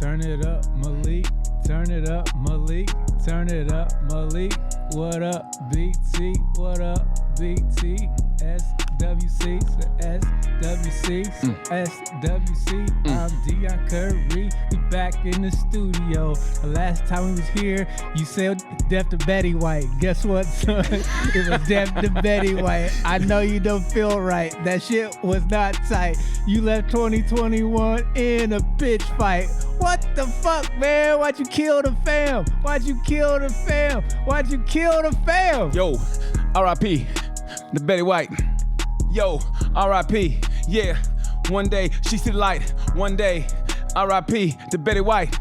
Turn it up, Malik. Turn it up, Malik. Turn it up, Malik. What up, BT? What up, BT? SWC, SWC, SWC. I'm Deion Curry. We back in the studio. The last time we was here, you said death to Betty White. Guess what, son? It was death to Betty White. I know you don't feel right. That shit was not tight. You left 2021 in a bitch fight. What the fuck, man? Why'd you kill the fam? Why'd you kill the fam? Why'd you kill the fam? Yo, R.I.P. the Betty White. Yo, R.I.P. Yeah, one day she see the light. One day, R.I.P. to Betty White.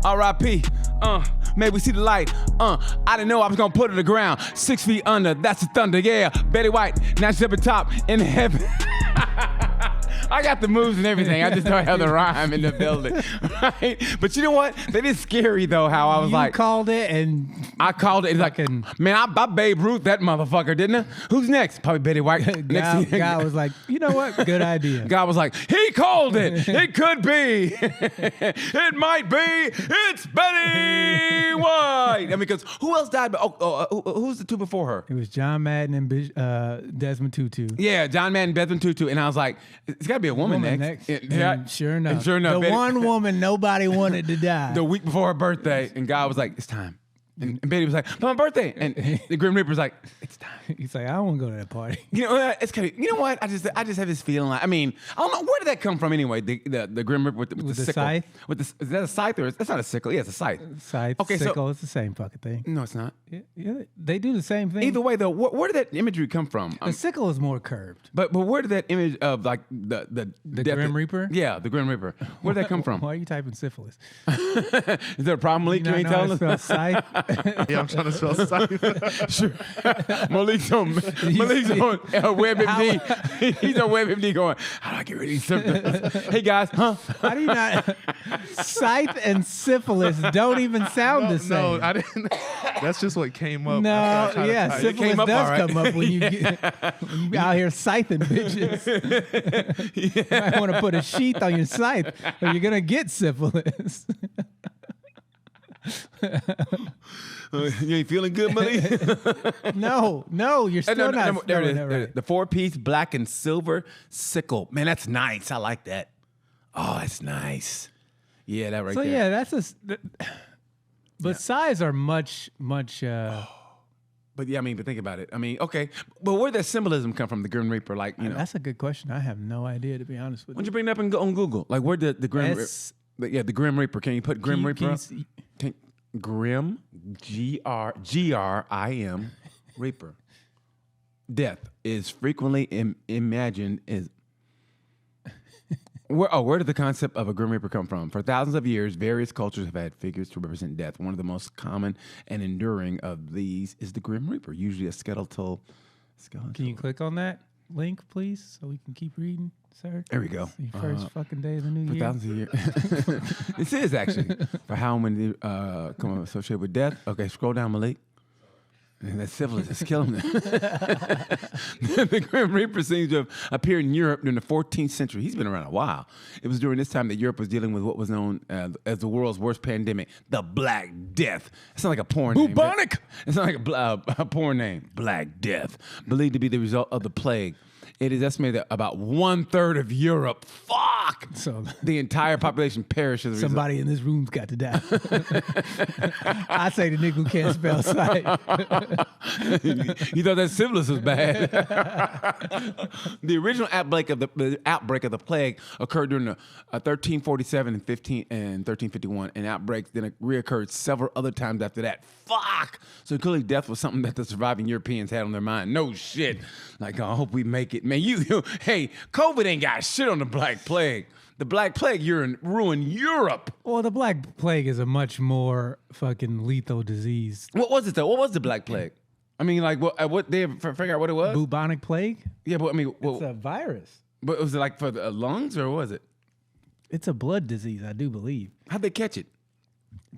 R.I.P. Maybe we see the light. I didn't know I was gonna put her to the ground. 6 feet under, that's the thunder. Yeah, Betty White. Now she's up at top in heaven. I got the moves and everything. I just don't have the rhyme in the building, right? But you know what? That is scary though. How I was You called it, and I called it. It's like, man, I Babe Ruth that motherfucker, didn't I? Who's next? Probably Betty White. God was like, you know what? Good idea. God was like, he called it. It could be. It might be. It's Betty White. I mean, because who else died? Who's the two before her? It was John Madden and Desmond Tutu. Yeah, John Madden, Desmond Tutu, and I was like, it's got to be a woman next. Yeah, sure enough. Sure enough, the one woman nobody wanted to die. The week before her birthday, and God was like, it's time. And Betty was like, "For my birthday," and the Grim Reaper's like, "It's time." He's like, "I don't want to go to that party." You know what? It's kind of. You know what? I just have this feeling. Like, I mean, I don't know where did that come from anyway. The Grim Reaper with the sickle. Scythe. With the, is that a scythe or that's not a sickle? Yeah, it's a scythe. Scythe. Okay, sickle. It's the same fucking thing. No, it's not. Yeah, they do the same thing. Either way, though, where did that imagery come from? The sickle is more curved. But where did that image of like the Grim Reaper? Yeah, the Grim Reaper. Where did that come from? Why are you typing syphilis? Is there a problem, Malik? You ain't telling us. Scythe? Yeah, I'm trying to spell scythe. Sure. Malik's on WebMD. He's on WebMD going, how do I get rid of these symptoms? Hey guys, huh? How do you not? Scythe and syphilis don't even sound the same. No, I didn't. That's just what came up. No, yeah, syphilis does come up when you Yeah. you out here scything bitches. You might want to put a sheath on your scythe, or you're gonna get syphilis. You ain't feeling good, Malik? No, you're still not. There it is. Right. The 4-piece black and silver sickle. Man, that's nice. I like that. Oh, that's nice. Yeah, that right So there. yeah, that's but size are much. But yeah, I mean, but think about it. I mean, okay, but where did that symbolism come from? The Grim Reaper, like you know. That's a good question. I have no idea, to be honest with you. Why don't you bring it up on Google? Like, where did the Grim Reaper? Yeah, the Grim Reaper. Can you put Grim Reaper? Grim, Grim Reaper. Death is frequently imagined as. Where did the concept of a Grim Reaper come from? For thousands of years, various cultures have had figures to represent death. One of the most common and enduring of these is the Grim Reaper, usually a skeletal. Can you click on that link, please, so we can keep reading, sir? There we go. The first fucking day of the new for year. Thousands of years. This is actually for how many come associated with death. Okay, scroll down, Malik. And that syphilis is killing them. The Grim Reaper seems to have appeared in Europe during the 14th century. He's been around a while. It was during this time that Europe was dealing with what was known as the world's worst pandemic, the Black Death. It sounds like a porn name. Bubonic! It sounds like a porn name, Black Death, believed to be the result of the plague. It is estimated that about 1/3 of Europe, so the entire population perishes. Somebody in this room's got to die. I say the nigga who can't spell sight. You thought that syphilis was bad. The original outbreak of the plague occurred during 1347 and 1351, and outbreaks then reoccurred several other times after that. So clearly death was something that the surviving Europeans had on their mind. No shit. Like, I hope we make it. Man, hey, COVID ain't got shit on the Black Plague. The Black Plague ruined Europe. Well, the Black Plague is a much more fucking lethal disease. What was it, though? What was the Black Plague? I mean, like, what they figure out what it was? Bubonic plague? Yeah, but I mean... it's a virus. But was it like for the lungs, or was it? It's a blood disease, I do believe. How'd they catch it?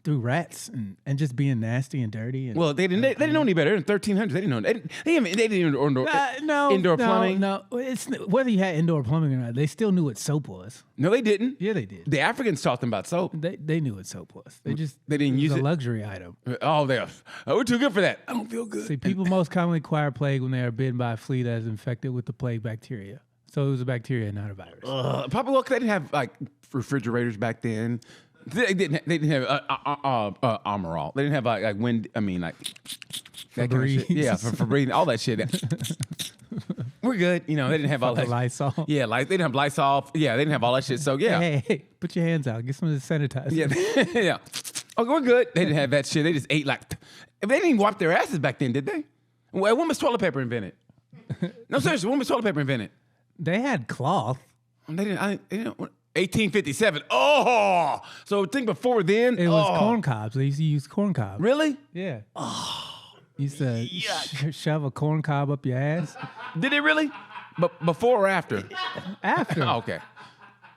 through rats and just being nasty and dirty. And, Well, they didn't know any better. In 1300s, they didn't know. They didn't indoor plumbing. No, it's whether you had indoor plumbing or not. They still knew what soap was. No, they didn't. Yeah, they did. The Africans taught them about soap. They knew what soap was. They didn't use it. it. A luxury item. Oh, we're too good for that. I don't feel good. See, people most commonly acquire plague when they are bitten by a flea that is infected with the plague bacteria. So it was a bacteria, not a virus. Probably well, 'cause they didn't have like refrigerators back then. They didn't have armor all. They didn't have like wind. I mean like that kind of shit. Yeah, for breathing, all that shit. We're good. You know, they didn't have all that. Lysol. Yeah, like they didn't have Lysol. Yeah, they didn't have all that shit. So yeah. Hey, put your hands out. Get some of the sanitizer. Yeah, yeah. Okay, we're good. They didn't have that shit. They just ate like. They didn't even wipe their asses back then, did they? When was toilet paper invented? No, seriously, when was toilet paper invented? They had cloth. They didn't. 1857. Oh, so think before then. It was corn cobs. They used to use corn cobs. Really? Yeah. Used to shove a corn cob up your ass. Did it really? But before or after? After. Oh, okay.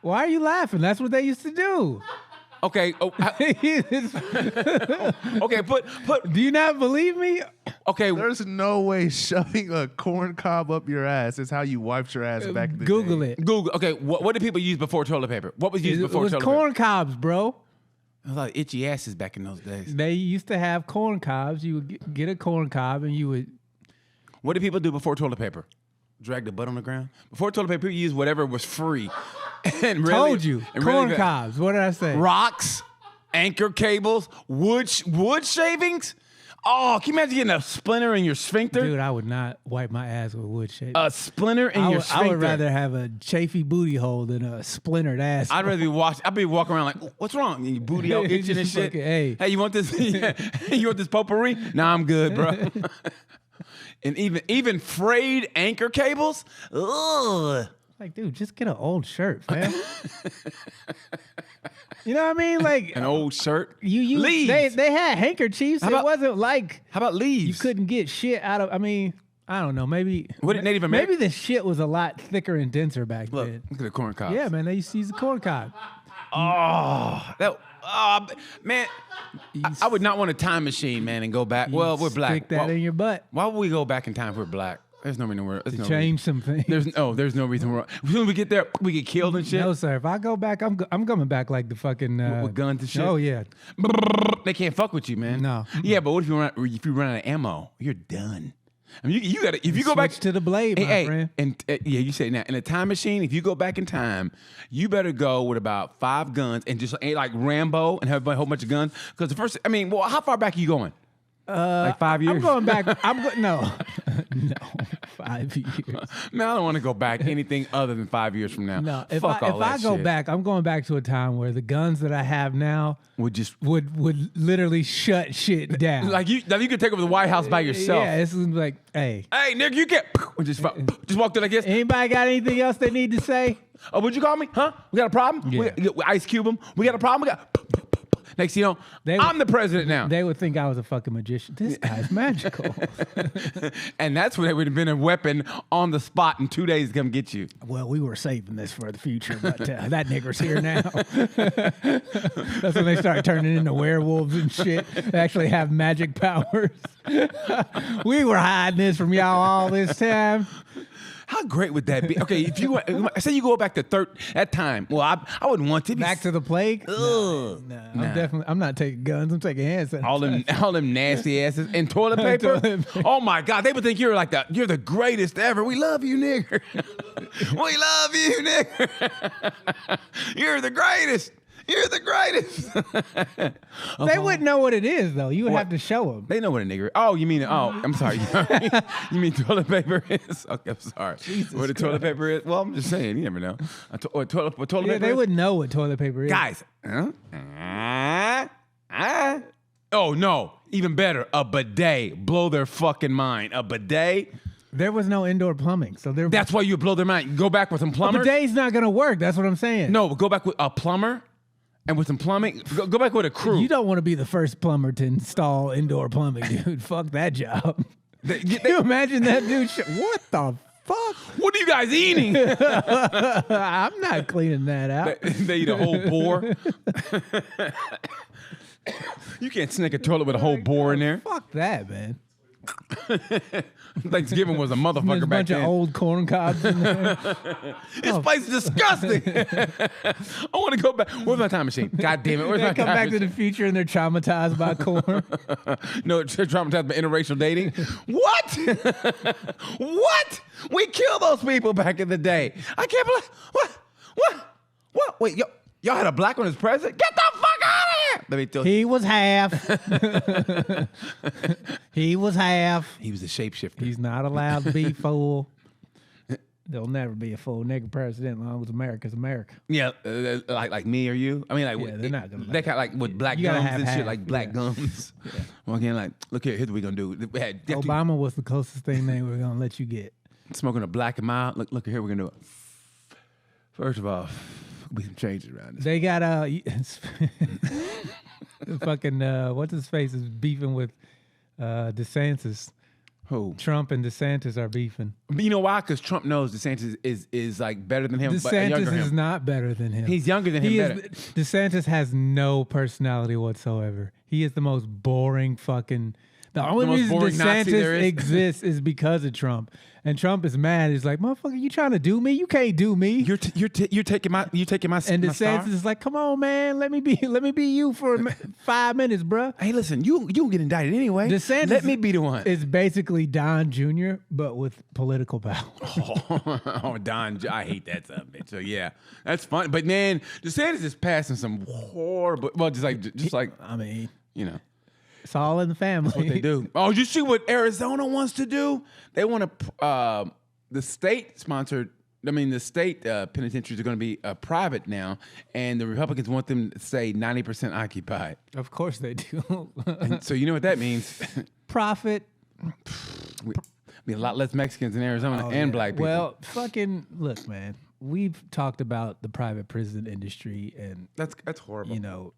Why are you laughing? That's what they used to do. Okay. Oh, okay. Put. Do you not believe me? Okay. There's no way shoving a corn cob up your ass is how you wiped your ass back in the Google day. it. Google. Okay. What did people use before toilet paper? What was used before It was toilet corn paper? cobs, bro. There was a lot of itchy asses back in those days. They used to have corn cobs. You would get a corn cob and you would. What did people do before toilet paper? Drag the butt on the ground? Before toilet paper, you used whatever was free. And Told you. Corn cobs. What did I say? Rocks, anchor cables, wood shavings. Oh, can you imagine getting a splinter in your sphincter? Dude, I would not wipe my ass with wood shavings. A splinter in your sphincter. I would rather have a chafy booty hole than a splintered ass. I'd rather I'd be walking around like, what's wrong? And your booty all itching and shit. Hey, you want this? You want this potpourri? Nah, I'm good, bro. And even frayed anchor cables. Ugh. Like, dude, just get an old shirt, man. You know what I mean? Like an old shirt. Leaves. They had handkerchiefs. It wasn't like how about leaves? You couldn't get shit out of. I mean, I don't know. Maybe what did Native American? Maybe the shit was a lot thicker and denser back then. Look at the corn cob. Yeah, man. They used to use the corn cob. Man, I would not want a time machine, man, and go back. Well, we're black. Stick that in your butt. Why would we go back in time if we're black? There's no reason to change some things. There's no reason. As soon as we get there, we get killed and shit. No, sir. If I go back, I'm coming back like the fucking with guns and shit. Oh yeah. They can't fuck with you, man. No. Yeah, but what if you run out of ammo? You're done. I mean, you got to if you go back to the blade, my friend. And yeah, you say now in a time machine, if you go back in time, you better go with about 5 guns and just ain't like Rambo and have a whole bunch of guns. Because the first, I mean, well, how far back are you going? Like 5 years? I'm going back. No, 5 years. Man, I don't want to go back anything other than 5 years from now. No, if I go back, I'm going back to a time where the guns that I have now would literally shut shit down. Like you could take over the White House by yourself. Yeah, it's like, hey, nigga, you can't. Just walk through like this. Anybody got anything else they need to say? Oh, would you call me? Huh? We got a problem? Yeah. We Ice Cube them. We got a problem? We got. Next, you know, I'm the president now. They would think I was a fucking magician. This guy's magical. And that's when it would have been a weapon on the spot in 2 days to come get you. Well, we were saving this for the future, but that nigger's here now. That's when they start turning into werewolves and shit. They actually have magic powers. We were hiding this from y'all all this time. How great would that be? Okay, if you say you go back to that time, well, I wouldn't want to be back to the plague. No, I'm not taking guns. I'm taking hand sanitizer. All them nasty asses and toilet paper. Oh my God, they would think you're the greatest ever. We love you, nigger. We love you, nigger. You're the greatest. You're the greatest. They wouldn't know what it is, though. You would have to show them. They know what a nigger. Oh, you mean? Oh, I'm sorry. You mean toilet paper is? Okay, I'm sorry. Jesus what the toilet paper is? Well, I'm just saying. You never know. What toilet paper? They is? wouldn't know what toilet paper is, guys. Oh no, even better. A bidet. Blow their fucking mind. A bidet. There was no indoor plumbing, so that's why you blow their mind. Go back with some plumbers. A bidet's not gonna work. That's what I'm saying. No, go back with a plumber. And with some plumbing, go back with a crew. You don't want to be the first plumber to install indoor plumbing, dude. Fuck that job. Can you imagine that dude? What the fuck? What are you guys eating? I'm not cleaning that out. They eat a whole boar. You can't snake a toilet with a whole bore in there. Fuck that, man. Thanksgiving was a There's motherfucker a back bunch then. of old corn cobs in there. This place is disgusting. I want to go back. Where's my time machine? God damn it. Where's They my come time back to machine? the future and they're traumatized by corn. No, traumatized by interracial dating. What? What? We killed those people back in the day. I can't believe. What? Wait, y'all had a black one as president? Get the fuck out of here! Let me tell you. He was half. He was half. He was a shapeshifter. He's not allowed to be full. There'll never be a full nigger president as long as America's America. Yeah, like me or you. I mean, like Yeah, they're not gonna They kind of like with black You gotta gums have and shit, half, like black yeah. gums. Yeah. Walking in like, look here, here's what we gonna do. We had Obama was the closest thing they were gonna let you get. smoking a black and mild. Look here, we're gonna do it. First of all, we can change it around this. They got fucking what's his face is beefing with DeSantis. Who? Trump and DeSantis are beefing. But you know why? Because Trump knows DeSantis is like better than him, but younger DeSantis than is him. not better than him. He's younger than him. He Better. is, DeSantis has no personality whatsoever. He is the most boring fucking. The only most reason boring Nazi there DeSantis is. exists is because of Trump. And Trump is mad. He's like, motherfucker, you trying to do me? You can't do me. You're taking my and my DeSantis star? is like, come on, man, let me be you for 5 minutes, bruh. Hey, listen, you get indicted anyway. DeSantis Let me be the one. It's basically Don Jr., but with political power. Oh, Don, I hate that son of a bitch. So yeah, that's fun. But man, DeSantis is passing some horrible. Well, just like I mean, you know. it's all in the family. What they do. Oh, you see what Arizona wants to do? They want to, the state sponsored, the state penitentiaries are going to be private now, and the Republicans want them to say 90% occupied. Of course they do. And so you know what that means? Profit. Be a lot less Mexicans in Arizona and black people. Well, fucking look, man. We've talked about the private prison industry and that's horrible.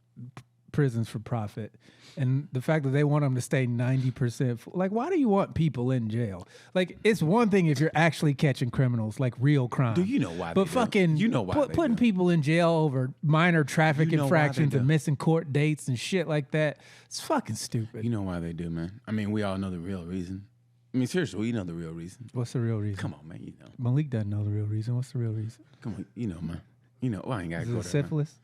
prisons for profit, and the fact that they want them to stay 90%. Like, why do you want people in jail? Like, it's one thing if you're actually catching criminals, like real crime. Do you know why? But they fucking, do. You know why? putting people in jail over minor traffic You know why infractions they and do. missing court dates and shit like that. It's fucking stupid. You know why they do, man. I mean, we all know the real reason. I mean, seriously, we know the real reason. What's the real reason? Come on, man. You know. Malik doesn't know the real reason. What's the real reason? Come on, you know, man. You know, well, I ain't got to Is go it there. Man. syphilis?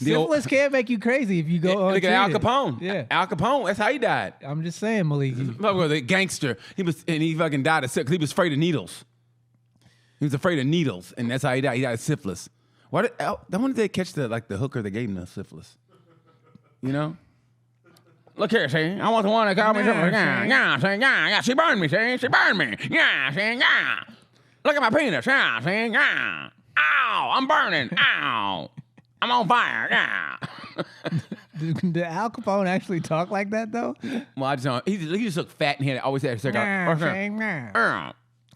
The old- Syphilis can't make you crazy if you go Look at Al untreated. Capone. Yeah. Al Capone. That's how he died. I'm just saying, Malik. The gangster. He fucking died of syphilis. He was afraid of needles. He was afraid of needles, and that's how he died. He died of syphilis. When did they catch the hooker that gave him the syphilis? You know. Look here, see? I want the one that got me syphilis. Yeah. She burned me, see? She burned me. Yeah, see? Yeah. Look at my penis. Yeah, see? Yeah. Ow, I'm burning. Ow. I'm on fire. Yeah. Did Al Capone actually talk like that though? Well, I just don't. He just looked fat and he always had a cigar.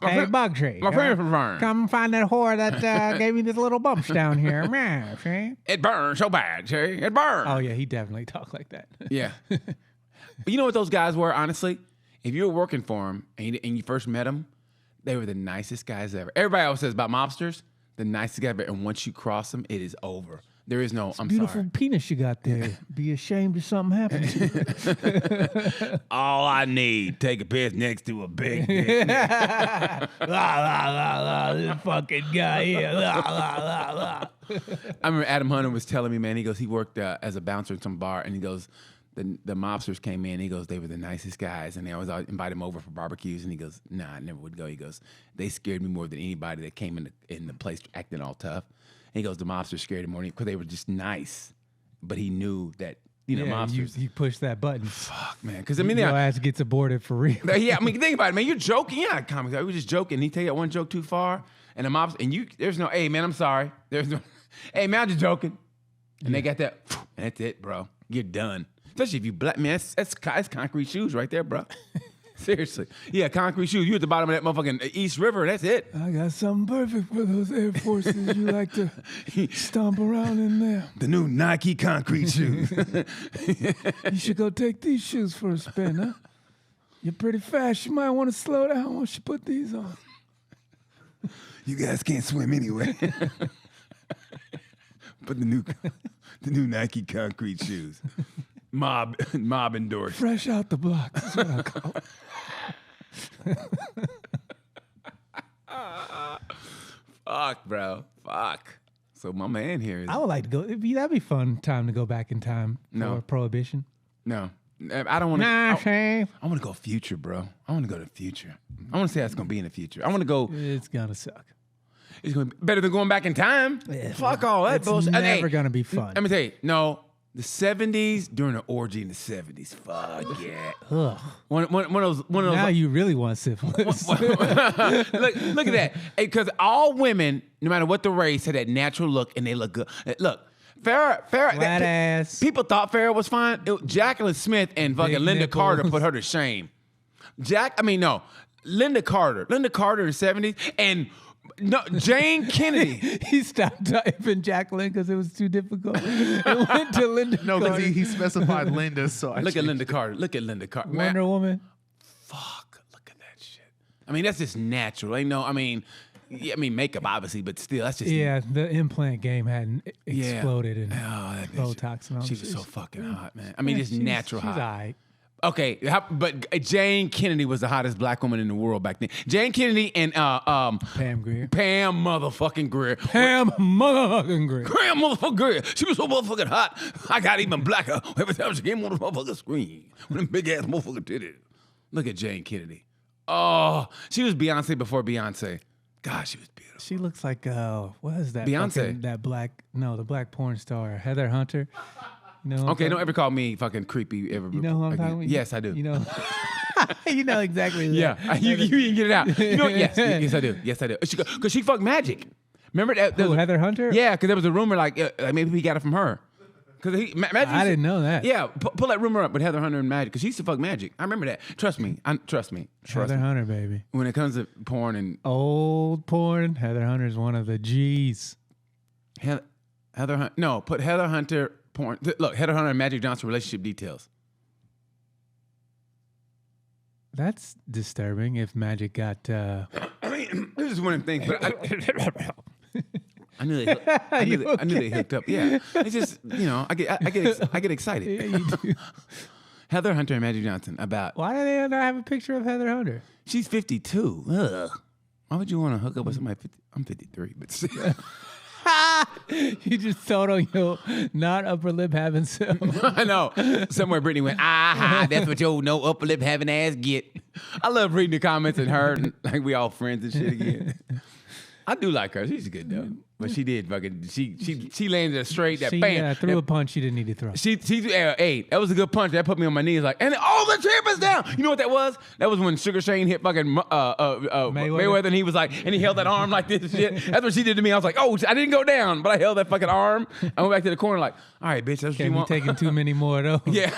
Hey, Bug Tree. My penis was burned. Come find that whore that gave me these little bumps down here. Yeah, see? It burned so bad, see? It burned. Oh, yeah, he definitely talked like that. Yeah. But you know what those guys were, honestly? If you were working for them and you first met them, they were the nicest guys ever. Everybody always says about mobsters, the nicest guy ever. And once you cross them, it is over. There is no, I'm Beautiful sorry. penis you got there. Be ashamed if something happened to you. All I need, take a piss next to a big dick. This fucking guy here. I remember Adam Hunter was telling me, man, he goes, he worked as a bouncer in some bar, and he goes, the mobsters came in, he goes, they were the nicest guys, and they always invite him over for barbecues, and he goes, nah, I never would go. He goes, they scared me more than anybody that came in the place acting all tough. And he goes, the mobsters scared him more because they were just nice, but he knew that, mobsters. You push that button. Fuck, man, because I mean, Your ass gets aborted for real. yeah, I mean, think about it, man. You're joking. You're not a comic guy. We're just joking. He take that one joke too far, and the mobs, and there's no, hey, man, I'm sorry. There's no, hey, man, I'm just joking. And they got that, and that's it, bro. You're done. Especially if you black, man, that's concrete shoes right there, bro. Seriously. Yeah, concrete shoes. You at the bottom of that motherfucking East River, that's it. I got something perfect for those Air Forces you like to stomp around in there. The new Nike concrete shoes. You should go take these shoes for a spin, huh? You're pretty fast. You might want to slow down once you put these on. You guys can't swim anyway. But the new Nike concrete shoes. Mob endorsed. Fresh out the block. That's what I call it. Fuck, bro. Fuck. So my man here is I would like to go. That'd be fun time to go back in time No. for Prohibition. no. I don't want to. Nah, Shane. I want to go future, bro. I want to go to the future. I want to see how it's gonna be in the future. I want to go. It's gonna suck. It's gonna be better than going back in time. Fuck all that It's bullshit. never gonna be fun. Let me tell you. No, the 70s during the orgy in the 70s. Fuck yeah. Ugh. One of those. Now you really want syphilis. look at that. Because all women, no matter what the race, had that natural look and they look good. Look, Farrah, Flat ass. people thought Farrah was fine. Jacqueline Smith and fucking Big Linda nipples. Carter put her to shame. Linda Carter in the 70s, and no, Jane Kennedy. He stopped typing Jacqueline because it was too difficult. It went to Linda. No, because Carter. he specified Linda. So I Look at changed Linda it. Carter. Look at Linda Carter. Wonder Woman. Fuck. Look at that shit. I mean, that's just natural. Ain't no. I mean, makeup obviously, but still, that's just Yeah, the implant game hadn't exploded in that bitch. Botox and all. She was so fucking hot, man. I mean, just natural she's hot. all right. Okay, but Jane Kennedy was the hottest black woman in the world back then. Jane Kennedy and Pam Grier. Pam motherfucking Grier. Pam motherfucking Grier. Pam motherfucking Grier. She was so motherfucking hot. I got even blacker every time she came on the motherfucking screen with them big ass motherfucking titties. Look at Jane Kennedy. Oh, she was Beyonce before Beyonce. God, she was beautiful. She looks like what is that? Beyonce. The black porn star Heather Hunter. You know Okay, don't ever call me fucking creepy ever. You know who I'm talking about? Yes, I do. You know, you know exactly. Who Yeah, that. you can get it out. You know, yes, I do. Yes, I do. Because she fucked Magic. Remember that? Who, Heather Hunter? Yeah, because there was a rumor like maybe he got it from her. Because Magic. I didn't know that. Yeah, pull that rumor up with Heather Hunter and Magic because she used to fuck Magic. I remember that. Trust me. Trust me. Heather Hunter, baby. When it comes to porn and Old porn, Heather Hunter's one of the G's. Heather Hunter. No, put Heather Hunter porn. Look, Heather Hunter and Magic Johnson relationship details. That's disturbing. If Magic got. I mean, this is one of the things, but I knew they hooked up. Yeah, it's just I get excited. Yeah, you do. Heather Hunter and Magic Johnson about. Why do they not have a picture of Heather Hunter? She's 52. Ugh. Why would you want to hook up with somebody 50? I'm 53, but still. You just told on your not upper lip having self. I know. Somewhere Brittany went, that's what your no upper lip having ass get. I love reading the comments and her, like we all friends and shit again. I do like her. She's good though. But she did fucking, she landed a straight, that She bam. threw a punch she didn't need to throw. Hey, that was a good punch. That put me on my knees like, and the champ is down. You know what that was? That was when Sugar Shane hit fucking Mayweather and he was like, and he held that arm like this and shit. That's what she did to me. I was like, oh, I didn't go down, but I held that fucking arm. I went back to the corner like, all right, bitch, that's what you Can't be want. taking too many more of those. Yeah.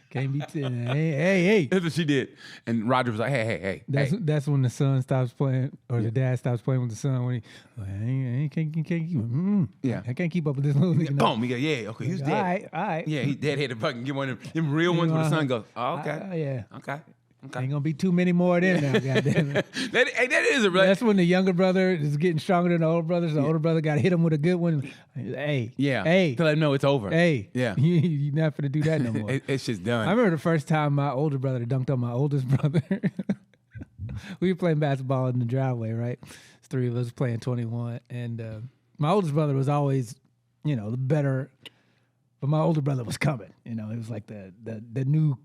Can't be. Hey. That's what she did. And Roger was like, hey. That's when the son stops playing, or the dad stops playing with the son. When he can't keep. Yeah. I can't keep up with this little nigga. Boom. He go, yeah, okay, he's dead. All right. Yeah, he's dead. Had to fucking get one of them real ones where the son goes, oh, okay. Yeah. Okay. Ain't gonna be too many more of them now. Goddamn it. that is a real. That's when the younger brother is getting stronger than the older brother. So the older brother got to hit him with a good one. Hey. To let him know it's over. Hey. Yeah. You're not gonna do that no more. It's just done. I remember the first time my older brother dunked on my oldest brother. We were playing basketball in the driveway, right? It's three of us playing 21. And my oldest brother was always, the better. But my older brother was coming. It was like the new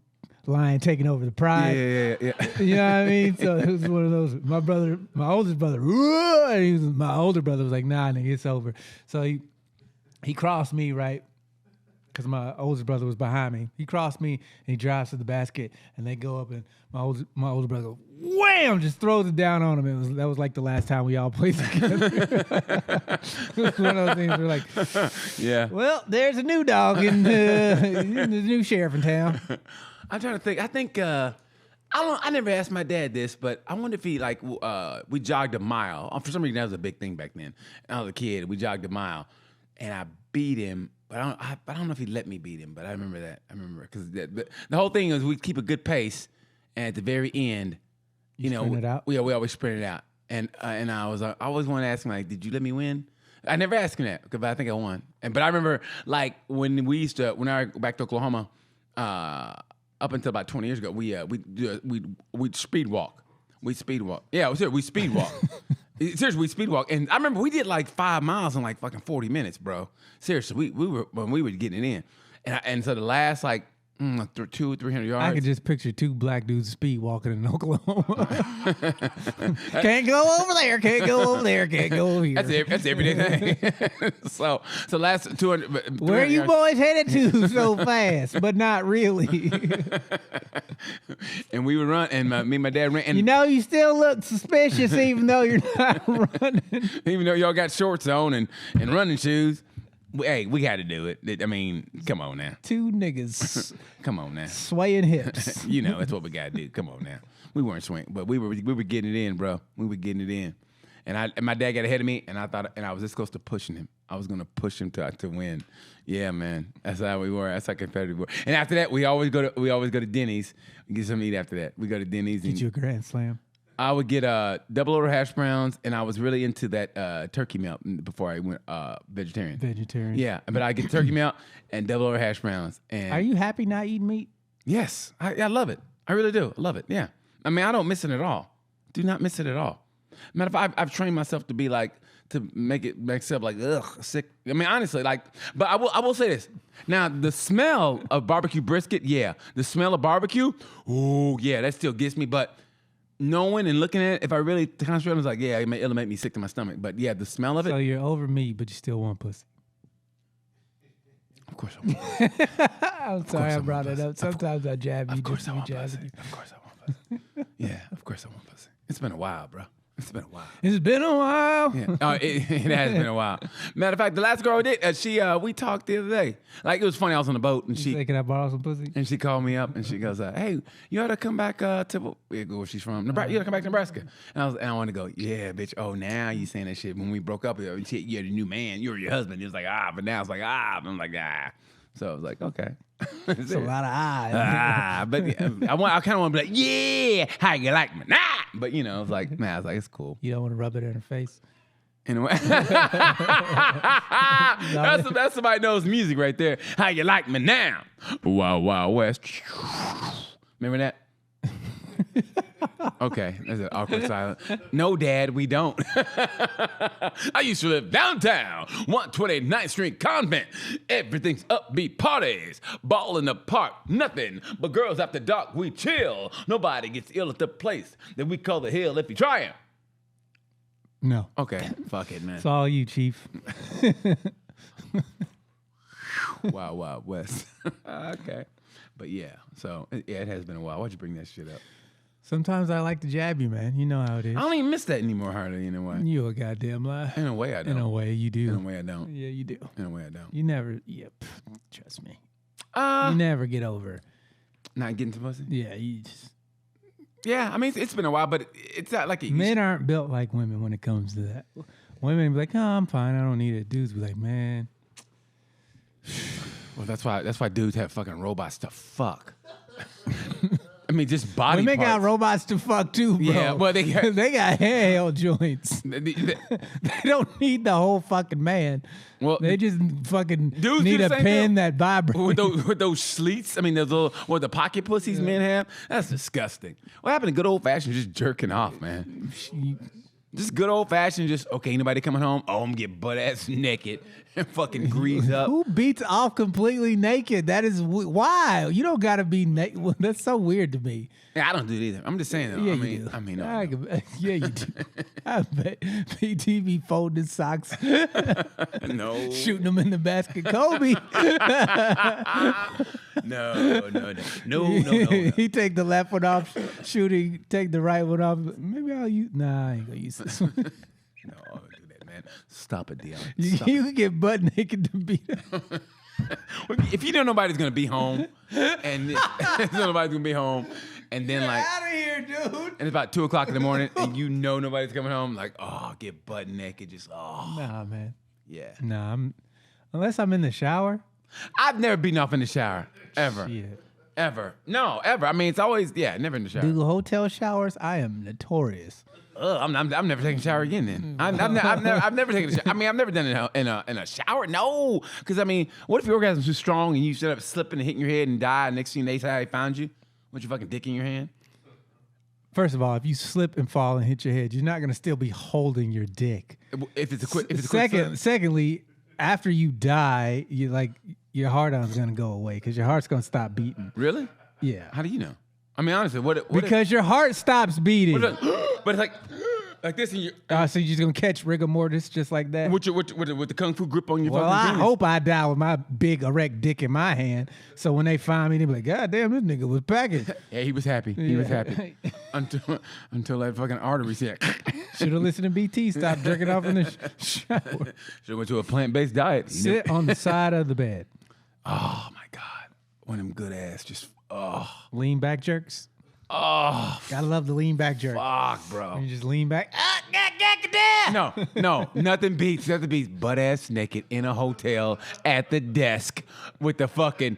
lion taking over the pride. Yeah. You know what I mean? So it was one of those. My oldest brother, and my older brother was like, nah, nigga, it's over. So he crossed me, right? Because my oldest brother was behind me. He crossed me and he drives to the basket and they go up and my older brother goes, wham, just throws it down on him. That was like the last time we all played together. It was one of those things where like, Yeah. well, there's a new dog in the new sheriff in town. I'm trying to think. I think I never asked my dad this, but I wonder if he we jogged a mile. For some reason that was a big thing back then. I was a kid. We jogged a mile, and I beat him. But I don't know if he let me beat him. But I remember that. Because the whole thing is we keep a good pace, and at the very end, sprint it out? We always sprint it out. And I always want to ask him like, did you let me win? I never asked him that because I think I won. But I remember like when I went back to Oklahoma, up until about 20 years ago, we'd speed walk. We speed walk. Yeah, we speed walk. Seriously, we speed walk. And I remember we did like 5 miles in like fucking 40 minutes, bro. Seriously, we were getting it in. And so the last like 300 yards. I could just picture two black dudes speed walking in Oklahoma. Can't go over there. Can't go over there. Can't go over here. That's everyday thing. so last 200. Where are you boys headed to so fast? But not really. And we would run, and me and my dad ran. And you know, you still look suspicious even though you're not running. Even though y'all got shorts on and running shoes. Hey, we got to do it. I mean, come on now. Two niggas. Come on now. Swaying hips. You know, that's what we got to do. Come on now. We weren't swinging, but we were getting it in, bro. We were getting it in. And my dad got ahead of me, and I was this close to pushing him. I was gonna push him to win. Yeah, man. That's how we were. That's how competitive we were. And after that, we always go to Denny's and get something to eat after that. We go to Denny's. Get you a Grand Slam. I would get double order hash browns, and I was really into that turkey melt before I went vegetarian. Vegetarian. Yeah, but I get turkey melt and double order hash browns. And are you happy not eating meat? Yes, I love it. I really do. I love it. Yeah. I mean, I don't miss it at all. Do not miss it at all. Matter of fact, I've trained myself to be like, to make myself like, ugh, sick. I mean, honestly, like, but I will say this. Now, the smell of barbecue brisket, yeah. The smell of barbecue, oh, yeah, that still gets me. But knowing and looking at it, if I really concentrate, I was like, yeah, it'll make me sick to my stomach. But yeah, the smell of it. So you're over meat, but you still want pussy. Of course I want. I'm sorry I brought it up. Sometimes I jab you. Of course I want pussy. Of course I want pussy. Yeah, of course I want pussy. It's been a while, bro. It's been a while. It's been a while. Yeah. It has been a while. Matter of fact, the last girl I did, we talked the other day. Like, it was funny. I was on the boat, and she... Can I borrow some pussy? And she called me up, and she goes, hey, you ought to come back to... where she's from. Nebraska. You ought to come back to Nebraska. And I wanted to go, yeah, bitch. Oh, now you saying that shit. When we broke up, you're the new man. You're your husband. It was like, but now it's like, I'm like, So I was like, okay. It's a lot of eyes. But I kind of want to be like, yeah, how you like me? Nah. But, I was like, it's cool. You don't want to rub it in her face? Anyway. That's somebody knows music right there. How you like me now? Wild, Wild West. Remember that? Okay, that's an awkward silence. No, Dad, we don't. I used to live downtown, 129th Street Convent. Everything's upbeat parties, ball in the park, nothing but girls after dark. We chill. Nobody gets ill at the place that we call the hill if you try it. No. Okay, fuck it, man. It's all you, Chief. Wild, Wild West. Okay, but yeah, so yeah, it has been a while. Why'd you bring that shit up? Sometimes I like to jab you, man. You know how it is. I don't even miss that anymore, hardly, in a way. You a goddamn lie. In a way, I don't. In a way, you do. In a way, I don't. Yeah, you do. In a way, I don't. You never, trust me. You never get over. Not getting to pussy? Yeah, you just. Yeah, I mean, it's been a while, but it's not like it Men aren't built like women when it comes to that. Women be like, oh, I'm fine. I don't need it. Dudes be like, man. Well, that's why dudes have fucking robots to fuck. I mean, just body Women parts. got robots to fuck too, bro. Yeah, well, they got handheld joints. They don't need the whole fucking man. Well, they just fucking dudes need do a the same pen thing. that vibrates. With those sleets, I mean, those little, the pocket pussies men have, that's disgusting. What happened to good old fashioned just jerking off, man? Just good old fashioned, just, okay, anybody coming home? Oh, I'm gonna get butt ass naked and fucking greased up. Who beats off completely naked? That is why you don't gotta be naked. Well, that's so weird to me. Yeah, I don't do it either. I'm just saying though. Yeah, I mean, no. Yeah, you do. I bet PT be folding socks. No. Shooting them in the basket. Kobe. No. He take the left one off, shooting, take the right one off. Maybe I'll use. Nah, I ain't gonna use this one. No, I won't do that, man. Stop it, Dion. You can get butt naked to beat him. If you know nobody's gonna be home, and nobody's gonna be home, and then like out of here, dude. And it's about 2:00 in the morning, and you know nobody's coming home, like, oh, get butt naked, just Nah, man. Yeah. Nah, unless I'm in the shower. I've never beaten off in the shower ever. Shit. Ever. No, ever. I mean, it's always, never in the shower. Do hotel showers? I am notorious. I'm never taking a shower again then. I've never taken a shower. I mean, I've never done it in a shower. No. Because, I mean, what if your orgasm's too strong and you end up slipping and hitting your head and die, and next thing they say how they found you with your fucking dick in your hand? First of all, if you slip and fall and hit your head, you're not going to still be holding your dick. If it's a quick Secondly, after you die, your heart is going to go away because your heart's going to stop beating. Really? Yeah. How do you know? I mean, honestly, because your heart stops beating. But it's like this, and you. So you're just gonna catch rigor mortis just like that? With the kung fu grip on your well, fucking I penis. hope I die with my big erect dick in my hand. So when they find me, they be like, "God damn, this nigga was packing." Yeah, he was happy. He was happy until that fucking artery said. Should have listened to BT. Stop jerking off in the shower. Should have went to a plant-based diet. Sit on the side of the bed. Oh my God, one of them good ass just. Oh, lean back jerks. Oh, gotta love the lean back jerk. Fuck, bro. You just lean back. No, nothing beats butt ass naked in a hotel at the desk with the fucking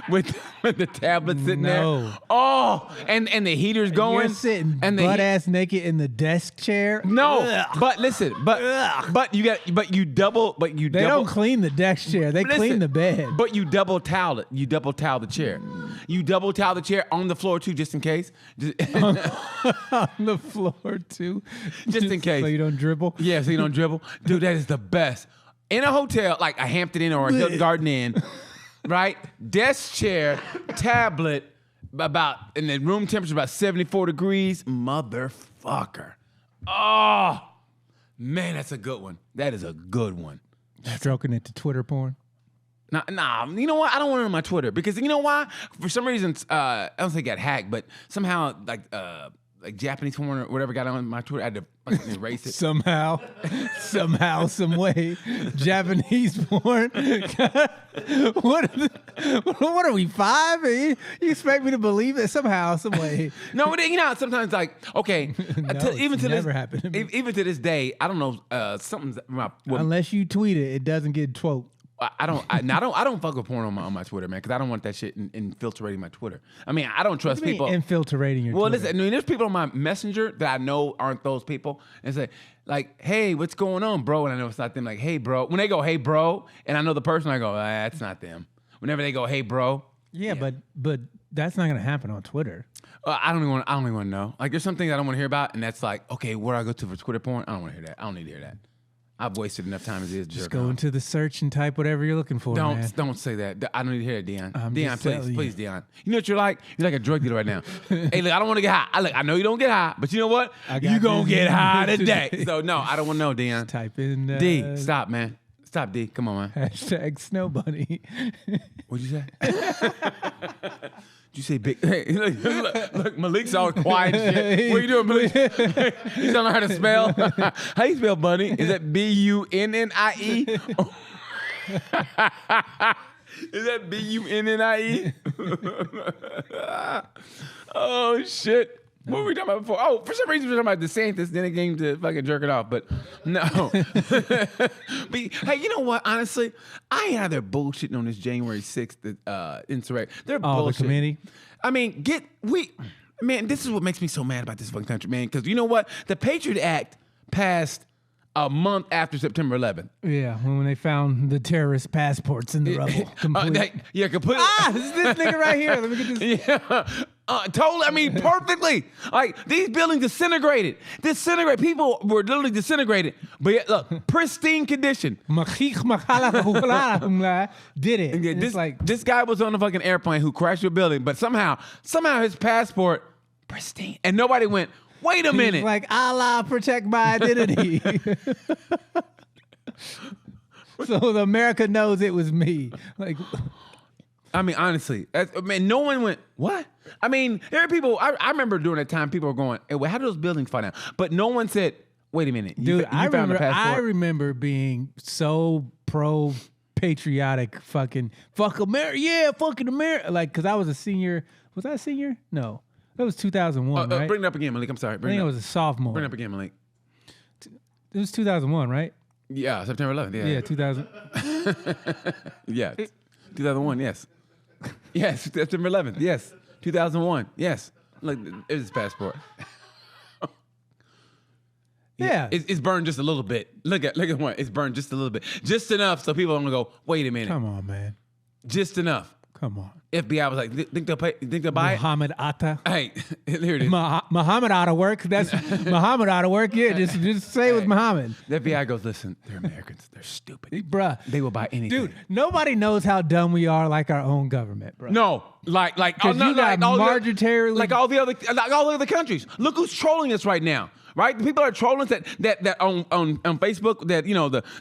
with the tablet sitting there. Oh, and the heater's going. You're sitting and butt ass naked in the desk chair. No, Ugh. but listen, you double. They don't clean the desk chair. They clean the bed. But you double towel it. You double towel the chair. You double towel the chair on the floor too, just in case. On the floor too, just in case. So you don't dribble. Yeah, so you don't dribble. Dude, that is the best. In a hotel, like a Hampton Inn or a Hilton Garden Inn, right? Desk chair, tablet, and the room temperature about 74 degrees. Motherfucker. Oh, man, that's a good one. That is a good one. Stroking it to Twitter porn. Nah, you know what? I don't want it on my Twitter because you know why? For some reason, I don't think it got hacked, but somehow like Japanese porn or whatever got on my Twitter, I had to fucking erase it. Somehow, some way, Japanese porn. What are we, 5? You expect me to believe it somehow, some way? No, you know, sometimes like okay, even to never this happened to me. even to this day, I don't know something's unless you tweet it, it doesn't get twoked. I don't fuck with porn on my Twitter, man, because I don't want that shit infiltrating my Twitter. I mean, I don't trust people infiltrating your. Well, Twitter? listen, I mean, there's people on my Messenger that I know aren't those people, and say like, "Hey, what's going on, bro?" And I know it's not them. Like, "Hey, bro." When they go, "Hey, bro," and I know the person, I go, "That's not them." Whenever they go, "Hey, bro," yeah. but that's not gonna happen on Twitter. I don't even want to know. Like, there's some things I don't want to hear about, and that's like, okay, where do I go to for Twitter porn? I don't want to hear that. I don't need to hear that. I've wasted enough time as it is. Just go into the search and type whatever you're looking for. Don't say that. I don't need to hear that, Dion. Dion, please, Dion. You know what you're like? You're like a drug dealer right now. Hey, look, I don't want to get high. I know you don't get high, but you know what? You gonna get high today. So no, I don't want to know, Dion. Just type in D. Stop, man. Stop, D. Come on, man. # Snow Bunny. What'd you say? Did you say big? Hey, look, Malik's all quiet and shit. What are you doing, Malik? You don't know how to spell? How you spell bunny? Is that B-U-N-N-I-E? Is that B-U-N-N-I-E? Oh, shit. What were we talking about before? Oh, for some reason we were talking about DeSantis, then it came to fucking jerk it off, but no. But hey, you know what? Honestly, I ain't out there bullshitting on this January 6th insurrection. They're bullshit. The committee? I mean, man, this is what makes me so mad about this fucking country, man, because you know what? The Patriot Act passed a month after September 11th. Yeah, when they found the terrorist passports in the rubble. Completely. Completely. This is this nigga right here. Let me get this. Yeah. Totally. I mean, perfectly. Like, these buildings disintegrated. People were literally disintegrated. But yet, look, pristine condition. Did it. This guy was on a fucking airplane who crashed your building, but somehow his passport, pristine. And nobody went, wait a minute. He's like, Allah protect my identity. So the America knows it was me. Like, I mean, honestly, no one went, what? I mean, there are people, I remember during that time, people were going, hey, well, how do those buildings fall down? But no one said, wait a minute. Dude, I remember being so pro-patriotic, fuck America, yeah, fucking America. Like, because I was a senior. Was I a senior? No. That was 2001, right? Bring it up again, Malik. I'm sorry. I think I was a sophomore. Bring it up again, Malik. It was 2001, right? Yeah, September 11th. Yeah, 2000. Yeah, 2001, yes. Yes, September 11th. Yes, 2001. Yes, look, it's his passport. Yeah. It's burned just a little bit. Look at one. It's burned just a little bit, just enough so people don't go. Wait a minute. Come on, man. Just enough. Come on. FBI was like, think they'll buy it? Muhammad Atta. Hey, here it is. Muhammad ought to work. That's Muhammad ought to work. Yeah, just say it was Muhammad. The FBI goes, listen, they're Americans. They're stupid. Bruh. They will buy anything. Dude, nobody knows how dumb we are like our own government, bro. No, like you got marginarily... like all the other countries. Look who's trolling us right now. Right, the people are trolling us that on Facebook, that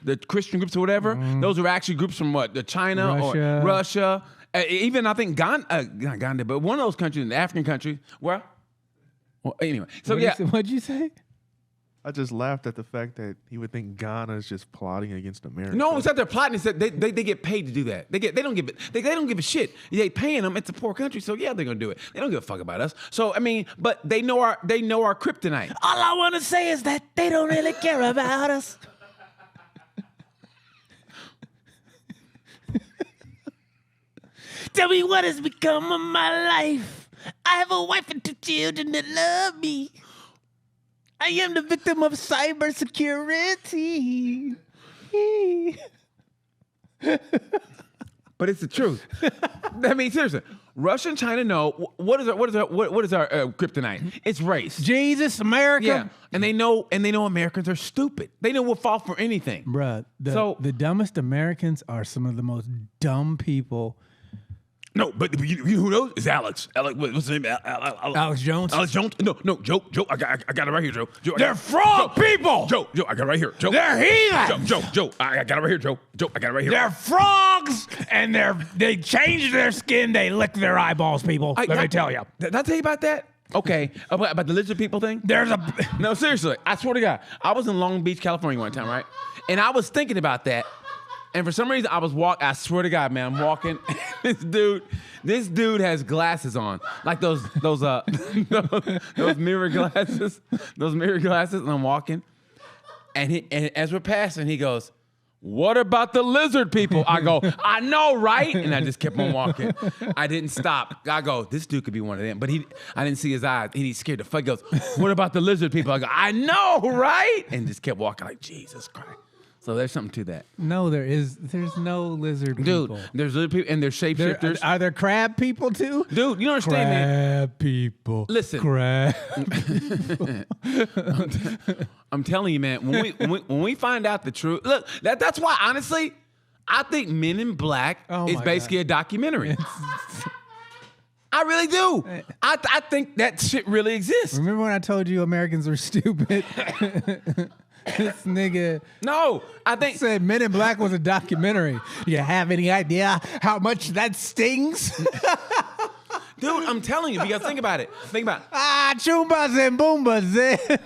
the Christian groups or whatever. Those are actually groups from what, the China or Russia, even I think Ghana, not Ghana, but one of those countries, the African countries. Well, anyway, so what'd you say? I just laughed at the fact that he would think Ghana is just plotting against America. No, it's not they're plotting. It's that they get paid to do that. They don't give a shit. They paying them. It's a poor country, so yeah, they're gonna do it. They don't give a fuck about us. So I mean, but they know our kryptonite. All I want to say is that they don't really care about us. Tell me what has become of my life. I have a wife and 2 children that love me. I am the victim of cybersecurity. But it's the truth. I mean, seriously, Russia and China know what is our kryptonite? It's race. Jesus, America. Yeah, and they know Americans are stupid. They know we'll fall for anything. Bruh, the dumbest Americans are some of the most dumb people. No, but you know who knows? It's Alex. Alex, what's his name? Alex Jones? Alex Jones? No, Joe, I got it right here, Joe. They're frog people! Joe, I got it right here. Joe. They're heathens! Joe, I got it right here, Joe. I got it right here. They're frogs, and they change their skin, they lick their eyeballs, people. Let me tell you. Did I tell you about that? Okay, about the lizard people thing? No, seriously, I swear to God. I was in Long Beach, California one time, right? And I was thinking about that. And for some reason, I swear to God, man, I'm walking. This dude has glasses on, like those mirror glasses, and I'm walking. And as we're passing, he goes, "What about the lizard people?" I go, "I know, right?" And I just kept on walking. I didn't stop. I go, "This dude could be one of them," but I didn't see his eyes, and he scared the fuck. He goes, "What about the lizard people?" I go, "I know, right?" And just kept walking like, Jesus Christ. So there's something to that. No, there's no lizard people. Dude, there's lizard people and there's shapeshifters. Are there crab people too? Dude, you don't understand, man. Crab people. Listen. Crab. I'm telling you, man, when we find out the truth, look, that's why, honestly, I think Men in Black is basically a documentary. I really do. I think that shit really exists. Remember when I told you Americans were stupid? This nigga I think said Men in Black was a documentary. You have any idea how much that stings? Dude, I'm telling you, because think about it. Choombas and boombas.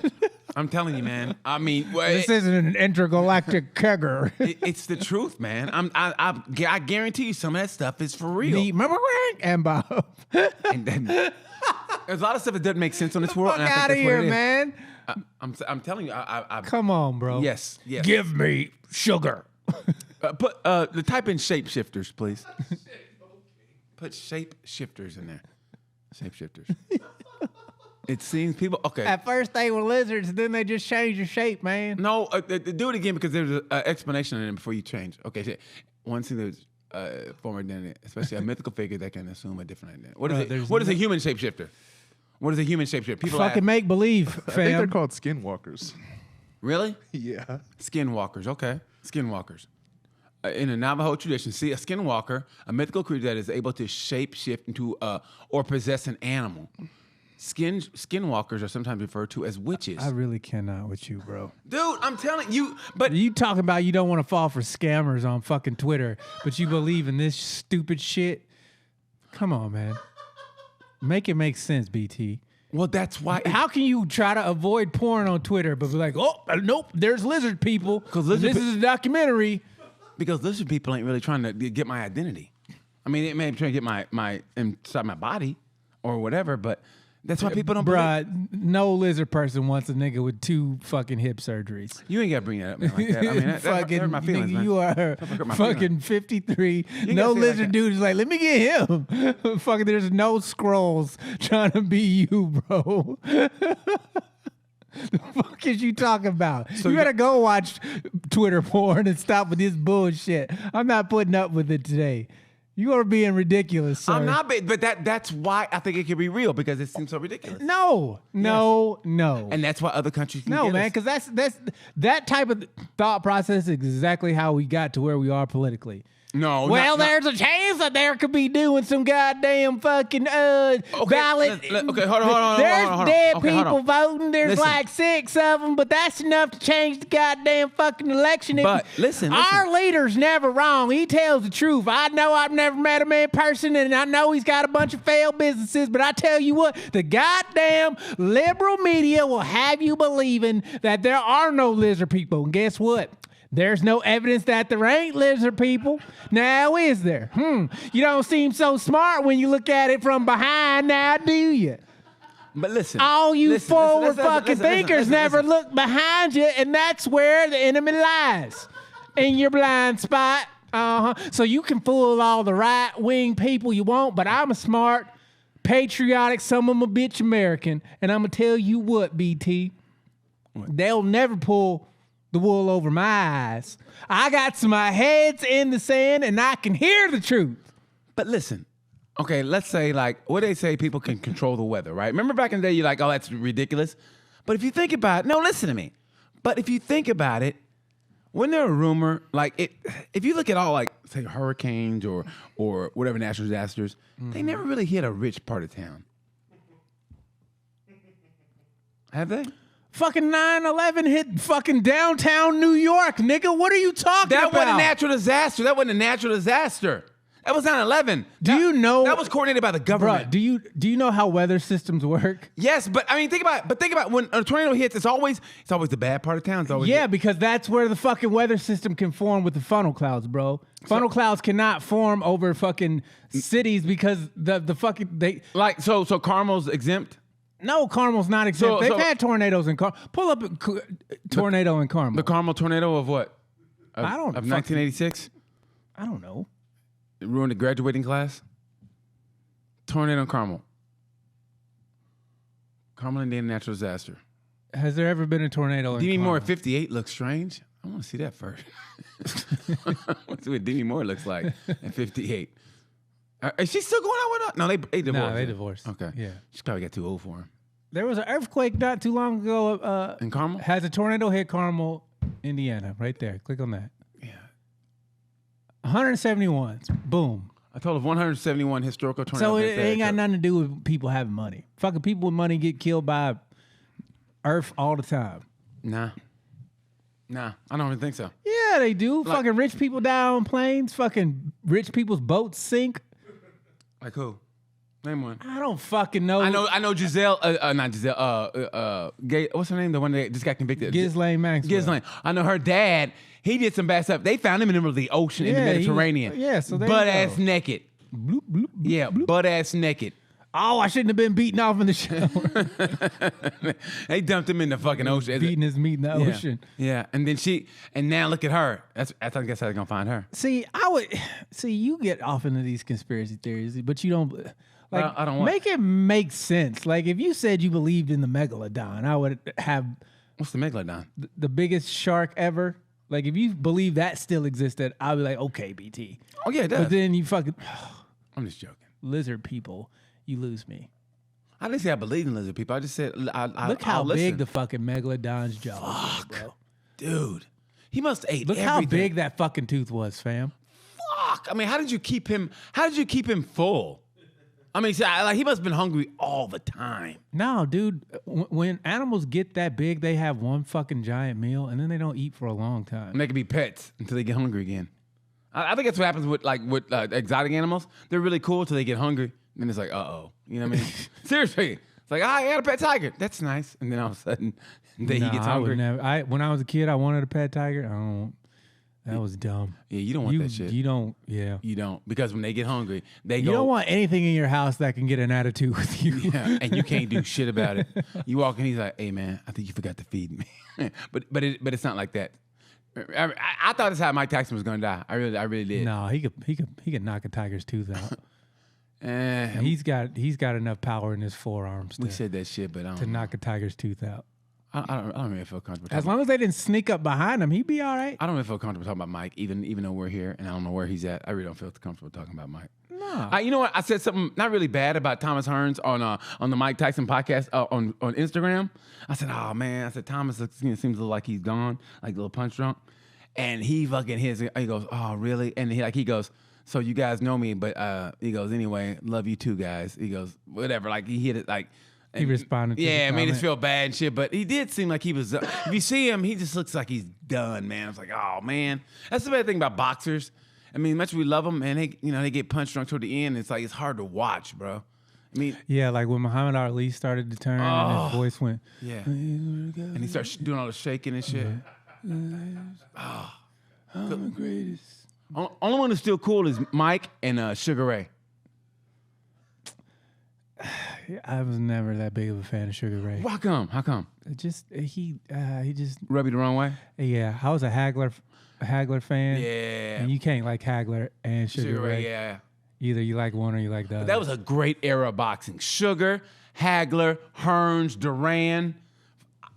I'm telling you, man. I mean, this isn't an intergalactic kegger. It's the truth, man. I guarantee you some of that stuff is for real. Remember Rank and Bob? And then, there's a lot of stuff that doesn't make sense on this world. Fuck out of here, man. I'm telling you, come on, bro. Yes. Give me sugar. Type in shapeshifters, please. Put shapeshifters in there. Shapeshifters. It seems people. Okay. At first they were lizards, then they just changed their shape, man. No, do it again because there's an explanation in it before you change. Okay. One thing there's former identity, especially a mythical figure that can assume a different identity. What is a human shapeshifter? What is a human shapeshifter? People fucking make believe, fam. I think they're called skinwalkers. Really? Yeah. Skinwalkers. Okay. Skinwalkers. In the Navajo tradition, see a skinwalker, a mythical creature that is able to shapeshift into or possess an animal. Skinwalkers are sometimes referred to as witches. I really cannot with you, bro. Dude, I'm telling you, but you talking about you don't want to fall for scammers on fucking Twitter, but you believe in this stupid shit? Come on, man. Make it make sense, BT. Well, that's why. How can you try to avoid porn on Twitter, but be like, oh, nope, there's lizard people. Because this is a documentary. Because lizard people ain't really trying to get my identity. I mean, it may be trying to get my inside my body or whatever, but That's why people don't believe. Bruh, no lizard person wants a nigga with 2 fucking hip surgeries. You ain't got to bring that up, man, like that. I mean, that hurt my feelings, nigga, man. you are fucking 53. No lizard like dude is like, let me get him. Fucking, there's no scrolls trying to be you, bro. The fuck is you talking about? So you gotta go watch Twitter porn and stop with this bullshit. I'm not putting up with it today. You are being ridiculous, sir. I'm not, but that's why I think it can be real, because it seems so ridiculous. No. And that's why other countries can get man, us. because that's that type of thought process is exactly how we got to where we are politically. No. Well, there's a chance that there could be doing some goddamn fucking ballot. Okay, hold on. There's dead people voting. voting. There's like 6 of them, but that's enough to change the goddamn fucking election. But listen. Our leader's never wrong. He tells the truth. I know I've never met him in person, and I know he's got a bunch of failed businesses, but I tell you what, the goddamn liberal media will have you believing that there are no lizard people. And guess what? There's no evidence that there ain't lizard people. Now, is there? You don't seem so smart when you look at it from behind now, do you? But listen. All you forward fucking thinkers never look behind you, and that's where the enemy lies. In your blind spot. So you can fool all the right-wing people you want, but I'm a smart, patriotic, some of them a bitch American, and I'm going to tell you what, BT. They'll never pull the wool over my eyes. I got my heads in the sand and I can hear the truth. But listen, okay, let's say like what they say people can control the weather, right? Remember back in the day, you're like, oh, that's ridiculous. But if you think about it, no, listen to me. But if you think about it, when there a rumor, like if you look at all like say hurricanes or whatever natural disasters, they never really hit a rich part of town. Have they? Fucking 9/11 hit fucking downtown New York, nigga. What are you talking about? That wasn't a natural disaster. That wasn't a natural disaster. That was 9/11. Do you know that was coordinated by the government? Bruh, do you know how weather systems work? Yes, but I mean, think about when a tornado hits. It's always the bad part of town. It's always because that's where the fucking weather system can form with the funnel clouds, bro. Funnel clouds cannot form over fucking cities because the fucking they like so Carmel's exempt. No, Carmel's not exempt. They've had tornadoes in Carmel. Pull up a tornado in Carmel. The Carmel tornado of what? Of 1986. I don't know. It ruined the graduating class. Tornado in Carmel. Carmel, Indiana, natural disaster. Has there ever been a tornado in Demi Carmel? Moore at 58 looks strange. I want to see that first. I want to see what Demi Moore looks like at 58. Is she still going out with her? No, they divorced. No, they divorced. Okay. Yeah. She probably got too old for him. There was an earthquake not too long ago. In Carmel? Has a tornado hit Carmel, Indiana? Right there. Click on that. Yeah. 171. Boom. A total of 171 historical tornadoes. So it ain't got nothing to do with people having money. Fucking people with money get killed by Earth all the time. Nah, I don't even think so. Yeah, they do. Like, fucking rich people die on planes. Fucking rich people's boats sink. Like who? Name one. I don't fucking know. I know Giselle, not Giselle, Gay, what's her name? The one that just got convicted. Ghislaine Maxwell. Ghislaine. I know her dad, he did some bad stuff. They found him in the middle of the ocean in the Mediterranean. So there butt you go. ass naked. Bloop, bloop, bloop, Yeah, bloop. butt ass naked. Oh, I shouldn't have been beaten off in the shower. They dumped him in the fucking ocean. Beating his meat in the ocean. Yeah, and now look at her. I guess how they're gonna find her. See, you get off into these conspiracy theories, but you don't. Like, I don't make it make sense. Like, if you said you believed in the megalodon, I would have. What's the megalodon? The biggest shark ever. Like, if you believe that still existed, I'd be like, okay, BT. Oh yeah, it does. But then you fucking I'm just joking. Lizard people, you lose me. I didn't say I believe in lizard people. I just said look how big the fucking megalodon's jaw is, bro. Dude, he must have ate Look everything. how big that fucking tooth was, fam. Fuck. I mean, how did you keep him full? I mean, like he must have been hungry all the time. No, dude. When animals get that big, they have one fucking giant meal, and then they don't eat for a long time. And they can be pets until they get hungry again. I think that's what happens with exotic animals. They're really cool until they get hungry. And then it's like, uh-oh. You know what I mean? Seriously. It's like, I got a pet tiger. That's nice. And then all of a sudden, he gets hungry. When I was a kid, I wanted a pet tiger. That was dumb. Yeah, you don't want that shit. You don't. Yeah. You don't, because when they get hungry, they You go. don't want anything in your house that can get an attitude with you. Yeah, and you can't do shit about it. You walk in, he's like, "Hey man, I think you forgot to feed me." but it's not like that. I thought that's how Mike Tyson was gonna die. I really did. No, he could knock a tiger's tooth out. He's got enough power in his forearms We said that shit, but I don't to know. knock a tiger's tooth out. I don't really feel comfortable. As long as they didn't sneak up behind him, he'd be all right. I don't really feel comfortable talking about Mike, even though we're here and I don't know where he's at. I really don't feel comfortable talking about Mike. No. You know what? I said something not really bad about Thomas Hearns on the Mike Tyson podcast on Instagram. I said, "Oh man," I said, "Thomas seems a little like he's gone, like a little punch drunk." And he fucking he goes, "Oh really?" And he goes, "So you guys know me, but he goes, anyway, love you too, guys." He goes, whatever, like he hit it like. He responded to the it made us comment. feel bad and shit, but he did seem like he was. If you see him, he just looks like he's done, man. I was like, oh man, that's the bad thing about boxers. I mean, much we love them, and they get punched drunk toward the end. It's like it's hard to watch, bro. I mean, Yeah, like when Muhammad Ali started to turn and his voice went. yeah, and he starts doing all the shaking and shit. I'm the greatest. Only one who's still cool is Mike and Sugar Ray. I was never that big of a fan of Sugar Ray. How come? He just Rub you the wrong way? yeah. I was a Hagler fan. Yeah. And you can't like Hagler and Sugar Ray. Yeah. Either you like one or you like the other. That was a great era of boxing. Sugar, Hagler, Hearns, Duran,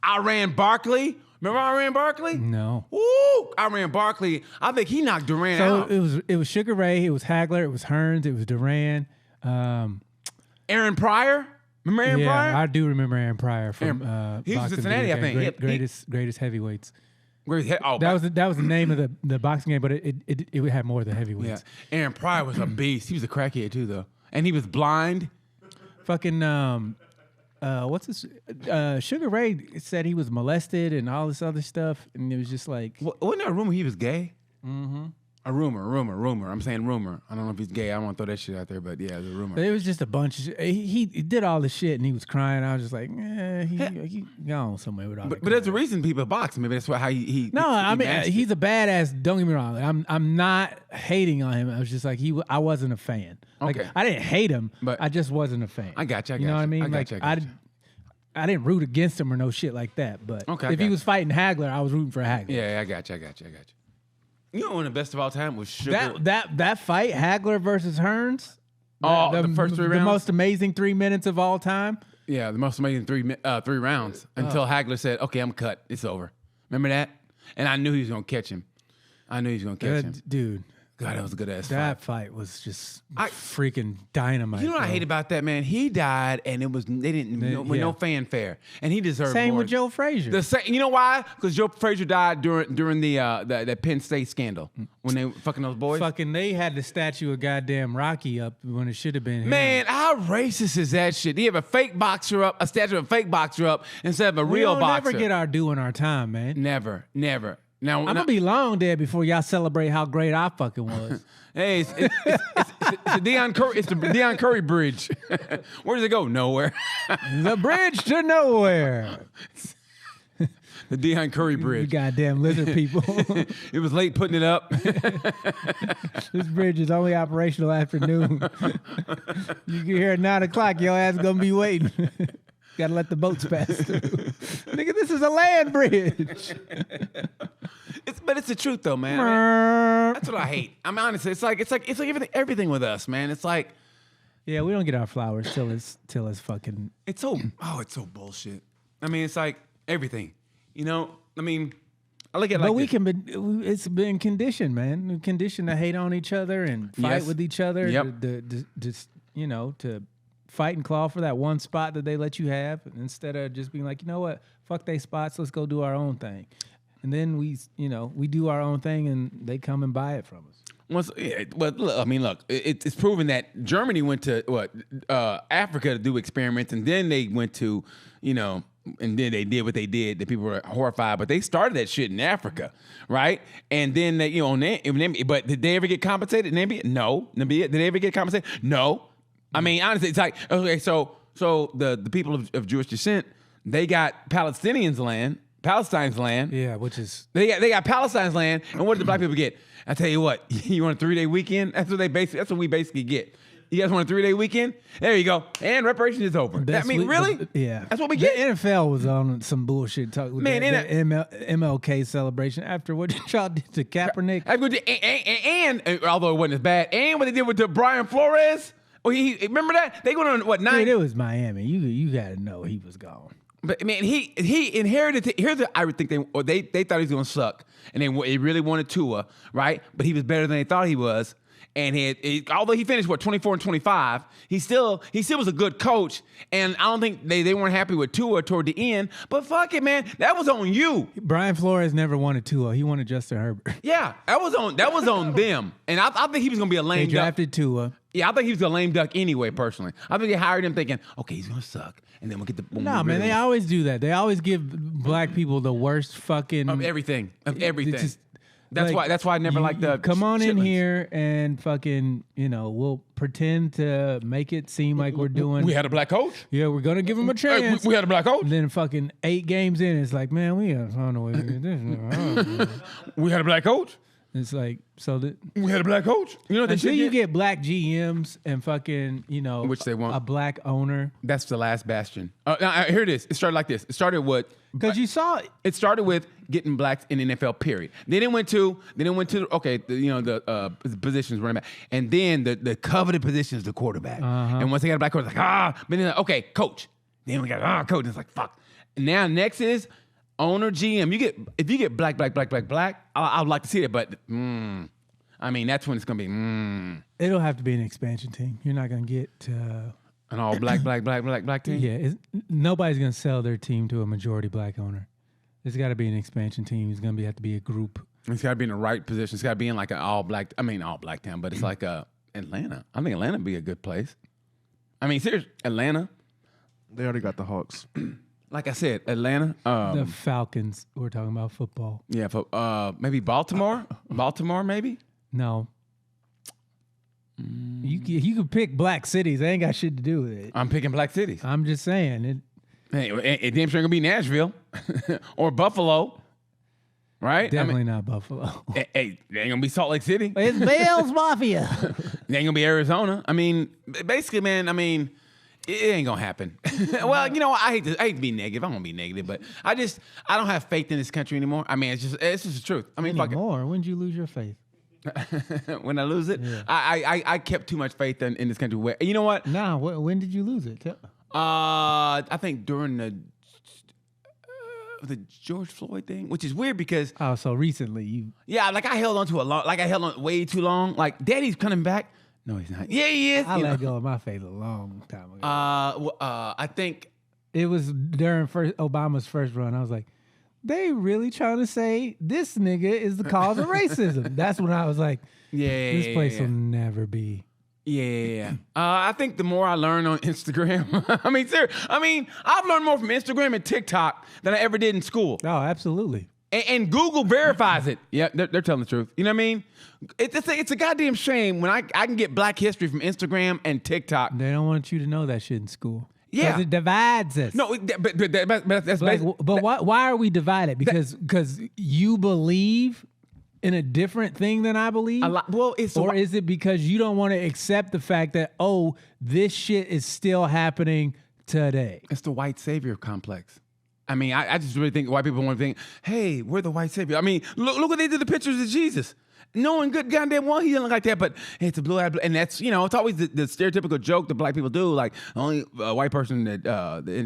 Iran Barkley. Remember Iran Barkley? No. Woo! Iran Barkley. I think he knocked Duran So out. it was Sugar Ray, it was Hagler, it was Hearns, it was Duran. Aaron Pryor. Remember Aaron Pryor? I do remember Aaron Pryor from he was boxing Cincinnati, video I game. think. Greatest heavyweights. That That was the name of the boxing game, but it would have more of the heavyweights. Yeah. Aaron Pryor was a beast. He was a crackhead too, though, and he was blind. Fucking what's this? Sugar Ray said he was molested and all this other stuff, and it was just like Wasn't there a rumor he was gay? Mm-hmm. A rumor. I'm saying rumor. I don't know if he's gay. I don't want to throw that shit out there, but yeah, it's a rumor. it was just a bunch of shit. He did all the shit and he was crying. I was just like, he gone somewhere with all that. But there's a reason people box. Maybe that's why I mean, mastered he's a badass. Don't get me wrong. I'm not hating on him. I was just like I wasn't a fan. Like Okay. I didn't hate him, But I just wasn't a fan. I got you. You know what I mean? I got you. I didn't root against him or no shit like that. But Okay, I if he got was fighting Hagler, I was rooting for Hagler. Yeah, I got you. You know, one of the best of all time was Sugar. That fight, Hagler versus Hearns. The first 3 rounds? The most amazing 3 minutes of all time. Yeah, the most amazing three rounds until Hagler said, "Okay, I'm cut. It's over." Remember that? And I knew he was gonna catch him. Dude. God, that was a good ass fight. That fight was just freaking dynamite. You know what I hate about that, man? He died, and it was with no fanfare, and he deserved Same more. with Joe Frazier. You know why? Because Joe Frazier died during the Penn State scandal when they fucking those boys. They had the statue of goddamn Rocky up when it should have been him. Man, how racist is that shit? They have a fake boxer up, a statue of a fake boxer up instead of a real boxer. Never get our due in our time, man. Never. Now I'm gonna be long dead before y'all celebrate how great I fucking was. Hey, it's the Deion Curry. It's the Deion Curry Bridge. Where does it go? Nowhere. The bridge to nowhere. The Deion Curry You Bridge. goddamn lizard people. It was late putting it up. This bridge is only operational after noon. You get here at 9 o'clock, your ass gonna be waiting. Gotta let the boats pass through. Nigga, this is a land bridge. But it's the truth though, man. That's what I hate. I'm honestly, it's like everything with us, man. It's like, yeah, we don't get our flowers till it's fucking. it's so bullshit. I mean, it's like everything. You know, I mean, I look at it But like it's been conditioned, man. We're conditioned to hate on each other and fight Yes. with each other. Yep. To fight and claw for that one spot that they let you have, instead of just being like, you know what, fuck they spots, let's go do our own thing. And then we do our own thing, and they come and buy it from us. Look, it's proven that Germany went to Africa to do experiments, and then they went to, and then they did what they did. The people were horrified, but they started that shit in Africa, right? And then but did they ever get compensated? No. Did they ever get compensated? No. I mean, honestly, it's like, okay, so the people of Jewish descent, they got Palestinians' land. Palestine's land. Yeah, which is They got Palestine's land, and what did the black people get? I tell you what, you want a 3-day weekend? That's what we basically get. You guys want a 3-day weekend? There you go. And reparations is over. Really? Yeah. That's what we get? The NFL was on some bullshit talk with Man, the MLK celebration after what y'all did to Kaepernick. And although it wasn't as bad, and what they did with the Brian Flores. Oh, remember that? They went on what 9? Dude, it was Miami. You got to know he was gone. But man, he inherited. I would think they thought he was gonna suck, and they really wanted Tua, right? But he was better than they thought he was. And although he finished 24-25, he still was a good coach. And I don't think they weren't happy with Tua toward the end. But fuck it, man, that was on you. Brian Flores never wanted Tua. He wanted Justin Herbert. Yeah, that was on them. And I think he was gonna be a lame They drafted Tua. Yeah, I think he was a lame duck anyway. Personally, I think they hired him thinking, okay, he's gonna suck, and then we'll get the. No, man, they always do that. They always give black people the worst fucking of everything. Just, That's why I never liked the. Come on in chitlins. here and fucking, we'll pretend to make it seem like we're doing. We had a black coach. Yeah, we're gonna give him a chance. We had a black coach. And then fucking 8 games in, it's like, man, we gotta find a way to get this. We had a black coach. It's like, so that We had a black coach. You know what they until should you get? get black GMs and fucking, Which they want. a black owner. That's the last bastion. Now, here it is. It started like this. It started with. Because you saw It started with getting blacks in the NFL. Period. Then it went to the positions running back, and then the coveted positions, the quarterback. And once they got a black coach, it's like but then okay, coach. Then we got coach. And it's like fuck. And now next is owner GM. If you get black. I would like to see it, but I mean that's when it's gonna be. It'll have to be an expansion team. You're not gonna get. An all black team. Yeah, nobody's gonna sell their team to a majority black owner. It's got to be an expansion team. It's gonna have to be a group. It's got to be in the right position. It's got to be in like an all black town, but it's like Atlanta. I think Atlanta would be a good place. I mean, seriously, Atlanta. They already got the Hawks. Like I said, Atlanta. The Falcons. We're talking about football. Yeah, maybe Baltimore. Baltimore, maybe. No. You could pick black cities. They ain't got shit to do with it. I'm picking black cities. I'm just saying. It damn sure gonna be Nashville or Buffalo, right? Definitely not Buffalo. Hey, it ain't gonna be Salt Lake City. It's Bell's Mafia. It ain't gonna be Arizona. I mean, basically, man. I mean, it ain't gonna happen. Well, I hate to be negative. I don't want to be negative, but I don't have faith in this country anymore. I mean, it's just the truth. I mean, fuck it. More. When did you lose your faith? When I lose it, yeah. I kept too much faith in this country. You know what? Nah, when did you lose it? I think during the George Floyd thing, which is weird because so recently I held on way too long. Like Daddy's coming back. No, he's not. Yeah, he is. I let go of my faith a long time ago. I think it was during Obama's first run. I was like, they really trying to say this nigga is the cause of racism. That's when I was like, this place will never be. Yeah. I think the more I learn on Instagram, I've learned more from Instagram and TikTok than I ever did in school. Oh, absolutely. And Google verifies it. Yeah, they're telling the truth. You know what I mean? It's a goddamn shame when I can get black history from Instagram and TikTok. They don't want you to know that shit in school. Yeah, because it divides us. No, but that's why are we divided? Because you believe in a different thing than I believe? Is it because you don't want to accept the fact that this shit is still happening today? It's the white savior complex. I mean, I just really think white people want to think, hey, we're the white savior. I mean, look what they did the pictures of Jesus. No one good goddamn well, he didn't look like that, but it's a blue-eyed, and that's, it's always the stereotypical joke that black people do, like, the only white person that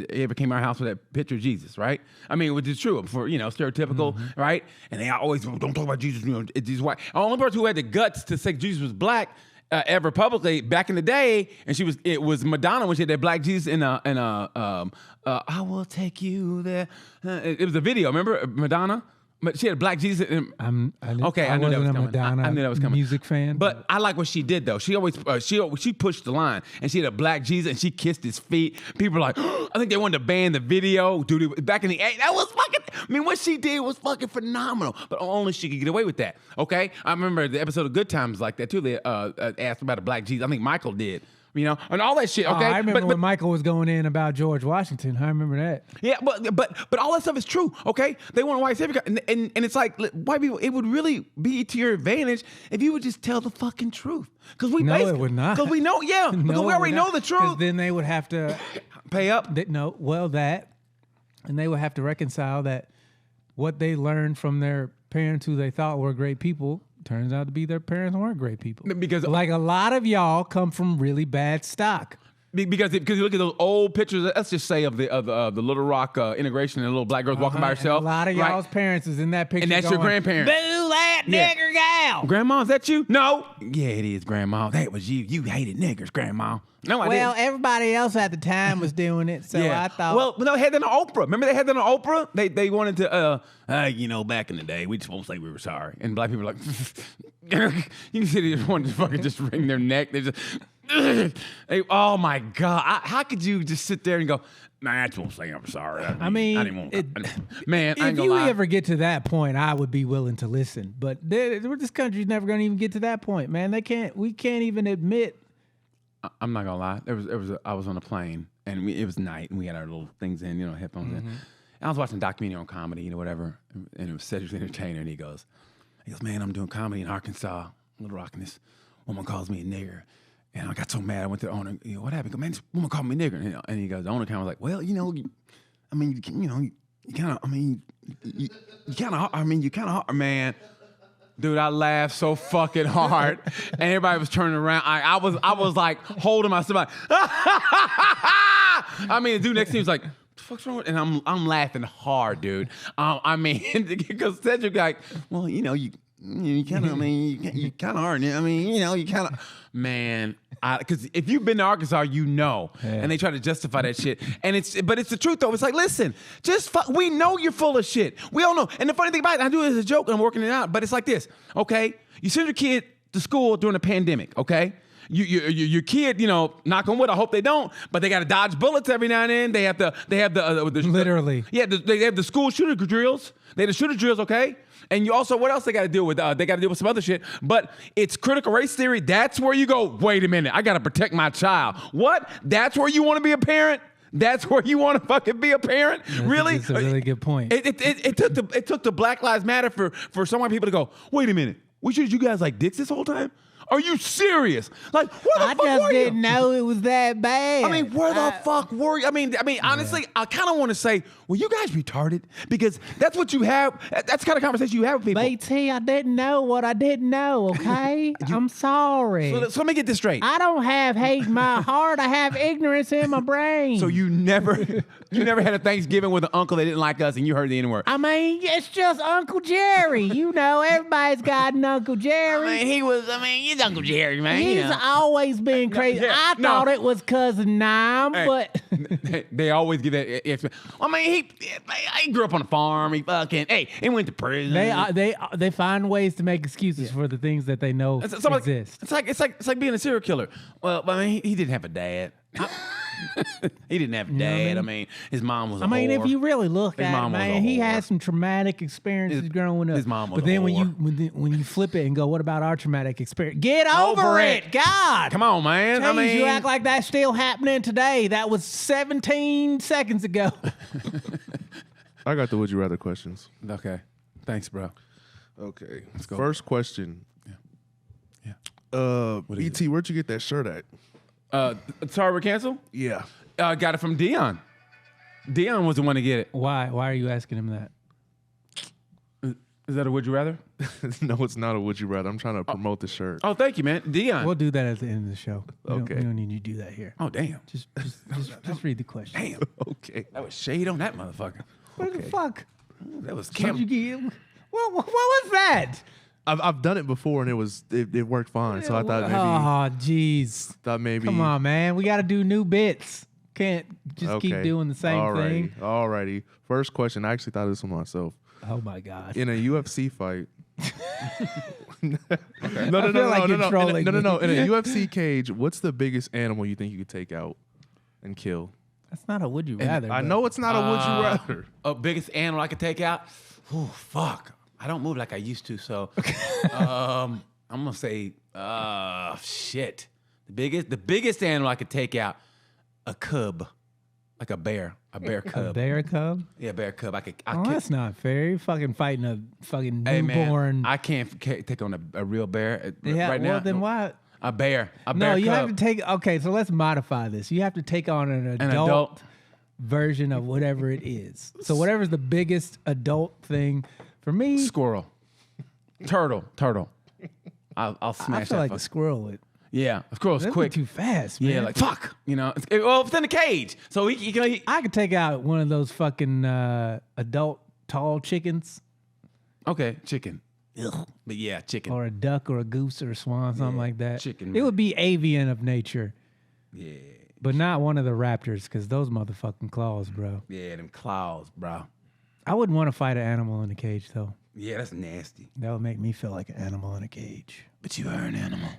ever came to our house with that picture of Jesus, right? I mean, which is true for, stereotypical, right? And they always, don't talk about Jesus, it's white. The only person who had the guts to say Jesus was black ever publicly back in the day, and it was Madonna when she had that black Jesus in I will take you there. It was a video, remember Madonna? But she had a black Jesus. I knew that was coming. I knew that was coming. Music fan, but I like what she did though. She always she pushed the line, and she had a black Jesus, and she kissed his feet. People were like, I think they wanted to ban the video, dude. Back in the 80s, that was fucking. I mean, what she did was fucking phenomenal. But only she could get away with that. Okay, I remember the episode of Good Times like that too. They asked about a black Jesus. I think Michael did. you know, and all that shit. Okay, I remember when Michael was going in about George Washington. I remember that. Yeah, but all that stuff is true. Okay, they want a white savior, and it's like white people. It would really be to your advantage if you would just tell the fucking truth. Because we it would not. Because we know, yeah, because we already know the truth. Then they would have to pay up. And they would have to reconcile that what they learned from their parents, who they thought were great people, turns out to be their parents weren't great people. Because like a lot of y'all come from really bad stock. Because you look at those old pictures, let's just say of the Little Rock integration and the little black girls walking by herself. A lot of y'all's parents is in that picture. And that's your grandparents. Boo that nigger gal. Grandma, is that you? No. Yeah, it is, Grandma. That was you. You hated niggers, Grandma. No, I didn't. Everybody else at the time was doing it, so I thought. Well, no, they had that on Oprah. Remember they had that on Oprah? They wanted to, back in the day, we just won't say we were sorry. And black people were like, you can see they just wanted to fucking just wring their neck. They just, oh my God. How could you just sit there and go, I just won't say I'm sorry. Man, if you ever get to that point, I would be willing to listen. But this country's never going to even get to that point, man. We can't even admit. I'm not gonna lie. I was on a plane and it was night and we had our little things in, headphones in. And I was watching a documentary on comedy, whatever. And it was Cedric the Entertainer, and he goes, man, I'm doing comedy in Arkansas, Little Rock, and this woman calls me a nigger. And I got so mad, I went to the owner. What happened? He goes, man, this woman called me nigger. And he goes, the owner kind of was like, well, you kind of hard, man. Dude, I laughed so fucking hard, and everybody was turning around. I was like holding myself, like, I mean, the dude next to me was like, "What the fuck's wrong with?" And I'm laughing hard, dude. Because Cedric like, well, you kind of, you kind of hard. You kind of, man. Because if you've been to Arkansas, and they try to justify that shit, but it's the truth though. It's like, listen, we know you're full of shit. We all know. And the funny thing about it, I do it as a joke, and I'm working it out. But it's like this, okay? You send your kid to school during a pandemic, okay? Your kid, knock on wood, I hope they don't, but they got to dodge bullets every now and then. They have the literally. They have the school shooter drills. They have the shooter drills, okay? And you also, what else they got to deal with? They got to deal with some other shit. But it's critical race theory. That's where you go, wait a minute, I got to protect my child. What? That's where you want to be a parent? That's where you want to fucking be a parent? Really? That's a really good point. It took the Black Lives Matter for some white people to go, wait a minute, we treated you guys like dicks this whole time? Are you serious? Like, what the fuck were you? I just didn't know it was that bad. I mean, where the fuck were you? I mean, honestly, I kind of want to say, well, you guys retarded? Because that's what you have. That's the kind of conversation you have with people. BT, I didn't know what I didn't know, okay? I'm sorry. So let me get this straight. I don't have hate in my heart. I have ignorance in my brain. So you never had a Thanksgiving with an uncle that didn't like us and you heard the N-word? I mean, it's just Uncle Jerry. Everybody's got an Uncle Jerry. He's Uncle Jerry, man. He's always been crazy. I thought it was Cousin Nam, but... They always give that... I mean, he grew up on a farm. He went to prison. They find ways to make excuses for the things that they know exist. It's like being a serial killer. Well, I mean, he didn't have a dad. He didn't have a dad. I mean, his mom was a whore. If you really look at it, man, he had some traumatic experiences growing up. His mom was But then a whore. when you flip it and go, what about our traumatic experience? Get over it. God. Come on, man. Jeez, you act like that's still happening today. That was 17 seconds ago. I got the would you rather questions. Okay. Thanks, bro. Okay. Let's go. First question. Yeah. E.T., where'd you get that shirt at? Sorry, we're canceled? Yeah. Got it from Dion. Dion was the one to get it. Why? Why are you asking him that? Is that a would you rather? No, it's not a would you rather. I'm trying to promote the shirt. Oh, thank you, man. Dion. We'll do that at the end of the show. Okay. We don't need you to do that here. Oh, damn. Just read the question. Damn. Okay. That was shade on that motherfucker. What the fuck? That was What was that? I've done it before and it worked fine. So I thought maybe. Oh, jeez. Thought maybe. Come on, man. We got to do new bits. Can't just keep doing the same thing. Alrighty. First question. I actually thought of this one myself. Oh my gosh. In a UFC fight. No. In a UFC cage, what's the biggest animal you think you could take out and kill? That's not a would you rather. I know it's not a would you rather. Biggest animal I could take out? Oh, fuck. I don't move like I used to, so I'm gonna say shit. The biggest animal I could take out, a cub, like a bear cub. A bear cub? Yeah, bear cub. That's not fair. You're fucking fighting a fucking newborn. Man, I can't take on a real bear right now. Well, then why? A bear No, you cub. have to take. Okay, so let's modify this. You have to take on an adult version of whatever it is. So whatever's the biggest adult thing for me. Squirrel, turtle. I'll smash. I feel like a squirrel would. Yeah, a squirrel's quick. Too fast, man. Yeah, like fuck. You know, it's in the cage, so I could take out one of those fucking adult tall chickens. Okay, chicken. Ugh. But yeah, chicken. Or a duck or a goose or a swan, something like that. Chicken. It would be avian of nature. Yeah. But not one of the raptors, because those motherfucking claws, bro. Yeah, them claws, bro. I wouldn't want to fight an animal in a cage, though. Yeah, that's nasty. That would make me feel like an animal in a cage. But you are an animal.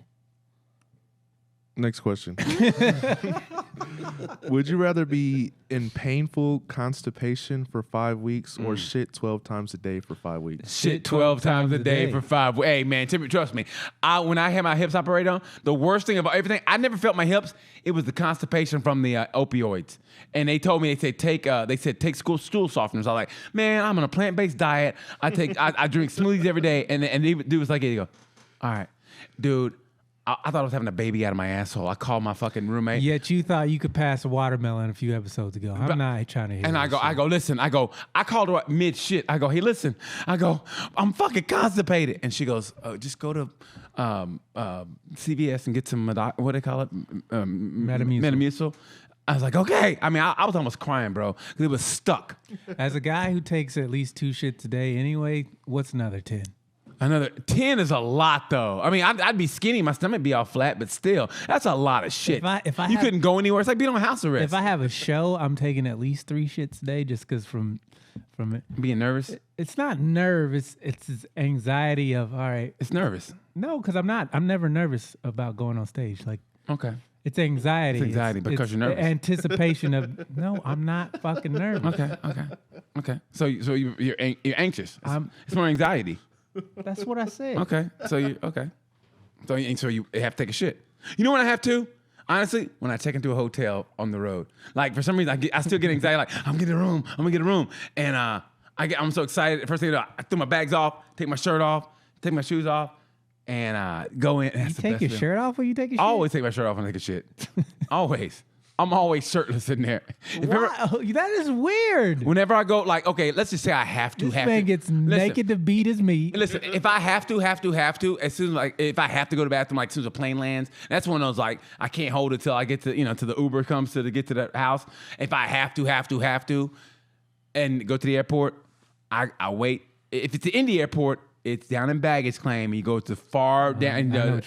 Next question. Would you rather be in painful constipation for 5 weeks or shit 12 times a day for 5 weeks? Shit 12 times a day for 5 weeks. Hey, man, trust me. When I had my hips operated on, the worst thing about everything, I never felt my hips. It was the constipation from the opioids. And they told me, take stool softeners. I was like, man, I'm on a plant-based diet. I drink smoothies every day. And the dude was like, here you go. All right, dude. I thought I was having a baby out of my asshole. I called my fucking roommate. Yet you thought you could pass a watermelon a few episodes ago. I'm not trying to hear And I called her mid shit. I go, hey, listen. I go, I'm fucking constipated. And she goes, just go to CVS and get some, what do they call it? Metamucil. I was like, okay. I mean, I was almost crying, bro, because it was stuck. As a guy who takes at least 2 shits a day anyway, what's another 10? Another 10 is a lot, though. I mean, I'd be skinny, my stomach be all flat, but still, that's a lot of shit. You couldn't go anywhere. It's like being on house arrest. If I have a show, I'm taking at least 3 shits a day just because from it. Being nervous? It's not nerve. It's anxiety of, all right. It's nervous. No, because I'm not. I'm never nervous about going on stage. Like, okay. It's anxiety. It's anxiety because you're nervous. Anticipation of, no, I'm not fucking nervous. Okay. So you're anxious. It's more anxiety. That's what I said. Okay. So you have to take a shit. You know when I have to? Honestly, when I check into a hotel on the road, like for some reason I still get anxiety. Like I'm gonna get a room, and I'm so excited. First thing I throw my bags off, take my shirt off, take my shoes off, and go in. You take your shirt off when you take a shit? I always take my shirt off when I take a shit. Always. I'm always shirtless in there. That is weird. Whenever I go, like, okay, let's just say I have to. This man gets naked to beat his meat. Listen, if I have to, as soon as if I have to go to the bathroom, like as soon as a plane lands, that's one of those like I can't hold it till I get to till the Uber comes to get to the house. If I have to, and go to the airport, I wait. If it's in the airport, it's down in baggage claim. You go to far down the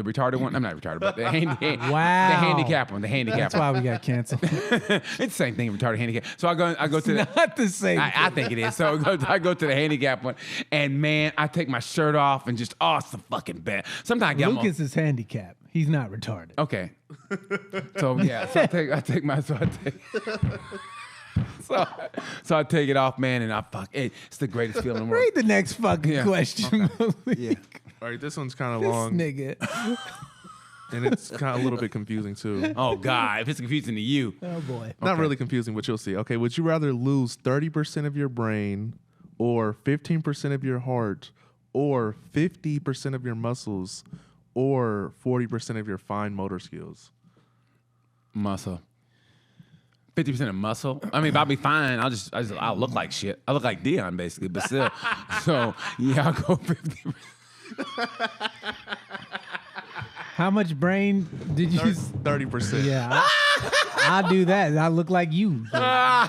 retarded one. I'm not retarded, but the handicap one. The handicap. That's why we got canceled. It's the same thing, retarded handicap. So I go to not the same. I think it is. So I go to the handicap one, and man, I take my shirt off and just it's the fucking best. Sometimes Lucas is handicapped. He's not retarded. Okay. So yeah, I take. So I take it off, man, and it's the greatest feeling in the world. Read the next fucking question. Yeah. All right, this one's kind of long. Nigga. And it's kind of a little bit confusing too. Oh God, if it's confusing to you. Oh boy. Not really confusing, but you'll see. Okay, would you rather lose 30% of your brain or 15% of your heart or 50% of your muscles or 40% of your fine motor skills? Muscle. 50% of muscle. I mean, if I'll be fine, I'll look like shit. I look like Dion basically, but still. So yeah, I'll go 50%. How much brain did you? 30%. Yeah, I'll do that. I look like you, dumbass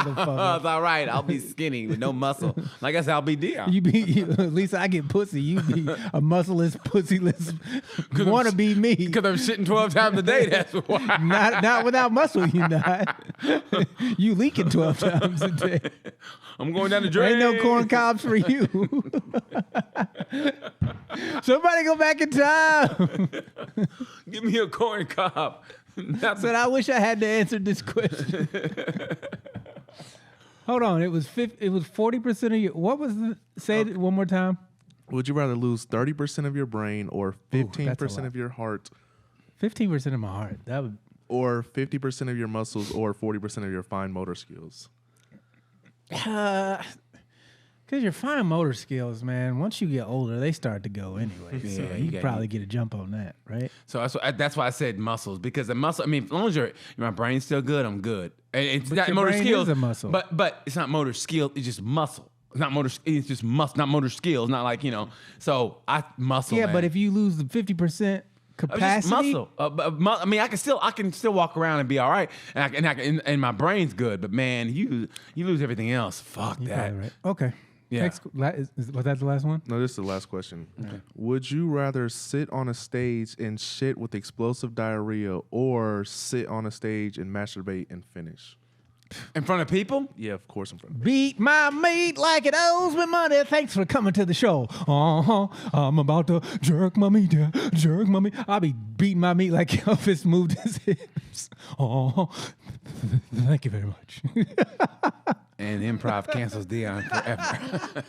motherfucker. It's all right. I'll be skinny with no muscle. Like I said, I'll be Dion. At least I get pussy. You be a muscleless, pussyless wannabe me. Because I'm shitting 12 times a day. That's why. Not without muscle. You not. You leaking 12 times a day. I'm going down the drain. Ain't no corn cobs for you. Somebody go back in time. Give me a corn cob. But I wish I had to answer this question. Hold on, it was 40% of your. What was the? Say it one more time. Would you rather lose 30% of your brain or 15% of your heart 15% of my heart. That would. or 50% of your muscles or 40% of your fine motor skills? Because your fine motor skills, man, once you get older, they start to go anyway. So Yeah, you could probably get a jump on that, right? So that's why I said muscles, because the muscle. I mean, as long as my brain's still good, I'm good. It's not your motor brain skills, is a muscle. But it's not motor skill. It's just muscle. It's not motor. It's just muscle, not motor skills. Not like So muscle. Yeah, man. but if you lose the 50% capacity, just muscle. I mean, I can still walk around and be all right, and my brain's good. But man, you lose everything else. Fuck you're that. probably right. Okay. Yeah. Next, was that the last one? No, this is the last question. Would you rather sit on a stage and shit with explosive diarrhea or sit on a stage and masturbate and finish? In front of people? Yeah, of course in front of Beat my meat like it owes me money. Thanks for coming to the show. I'm about to jerk my meat. Jerk my meat. I'll be beating my meat like Elvis moved his hips. Thank you very much. And improv cancels Dion forever.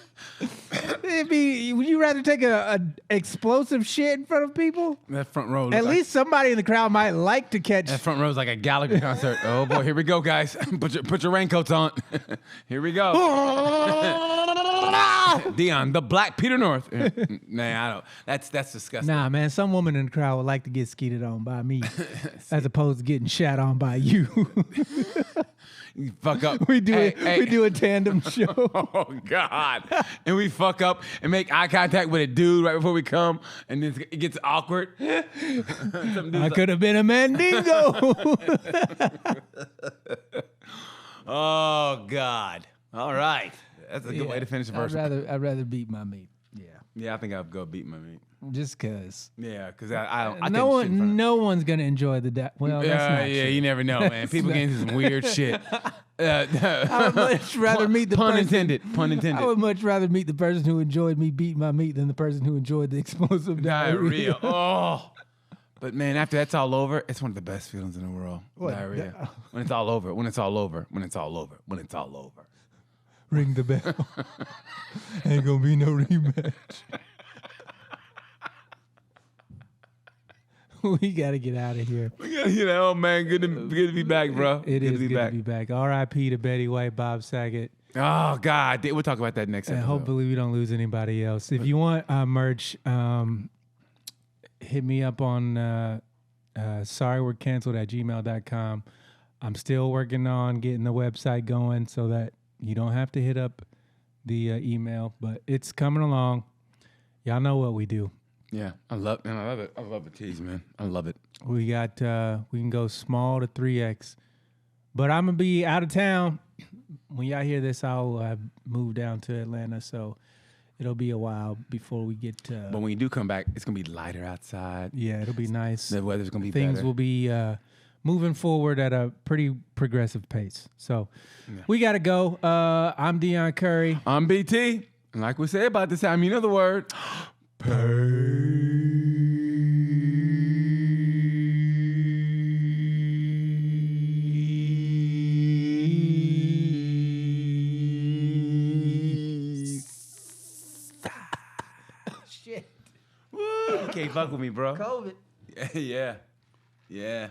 Would you rather take a explosive shit in front of people? That front row. At least somebody in the crowd might like to catch. That front row is like a Gallagher concert. Oh boy, here we go, guys. Put your raincoats on. Here we go. Dion, the Black Peter North. Nah, I don't. That's disgusting. Nah, man, some woman in the crowd would like to get skeeted on by me as opposed to getting shat on by you. You fuck up. We do a tandem show. Oh God! And we fuck up and make eye contact with a dude right before we come, and then it gets awkward. I could have been a mandingo. Oh God! All right, that's a good way to finish the first. I'd rather beat my meat. Yeah, Yeah, I think I'd go beat my meat. just cause. Yeah, because I No one's gonna enjoy the well. That's not true. you never know, man. People get into some weird shit. I would much rather meet the pun person. intended. Pun intended. I would much rather meet the person who enjoyed me beating my meat than the person who enjoyed the explosive diarrhea. Oh. But man, after that's all over, it's one of the best feelings in the world. What? Diarrhea. When it's all over. When it's all over. When it's all over. When it's all over. Ring the bell. Ain't gonna be no rematch. We gotta get out of here. Man, good to be back, bro. It is good to be back. R.I.P. to Betty White, Bob Saget. Oh God, we'll talk about that next And episode. hopefully we don't lose anybody else. If you want merch, hit me up on sorrywe'recanceled@gmail.com. I'm still working on getting the website going so that you don't have to hit up the email, but it's coming along. Y'all know what we do. Yeah, I love it. I love the tease, man. I love it. We got we can go small to 3X, but I'm gonna be out of town when y'all hear this. I'll have moved down to Atlanta, so it'll be a while before we get to. But when you do come back, it's gonna be lighter outside. Yeah, it'll be nice. The weather's gonna be Things better. will be moving forward at a pretty progressive pace. So we gotta go. I'm Dion Curry. I'm BT, and like we say about this time, you know the word. Shit. Woo, you can't fuck with me, bro. COVID. Yeah. Yeah.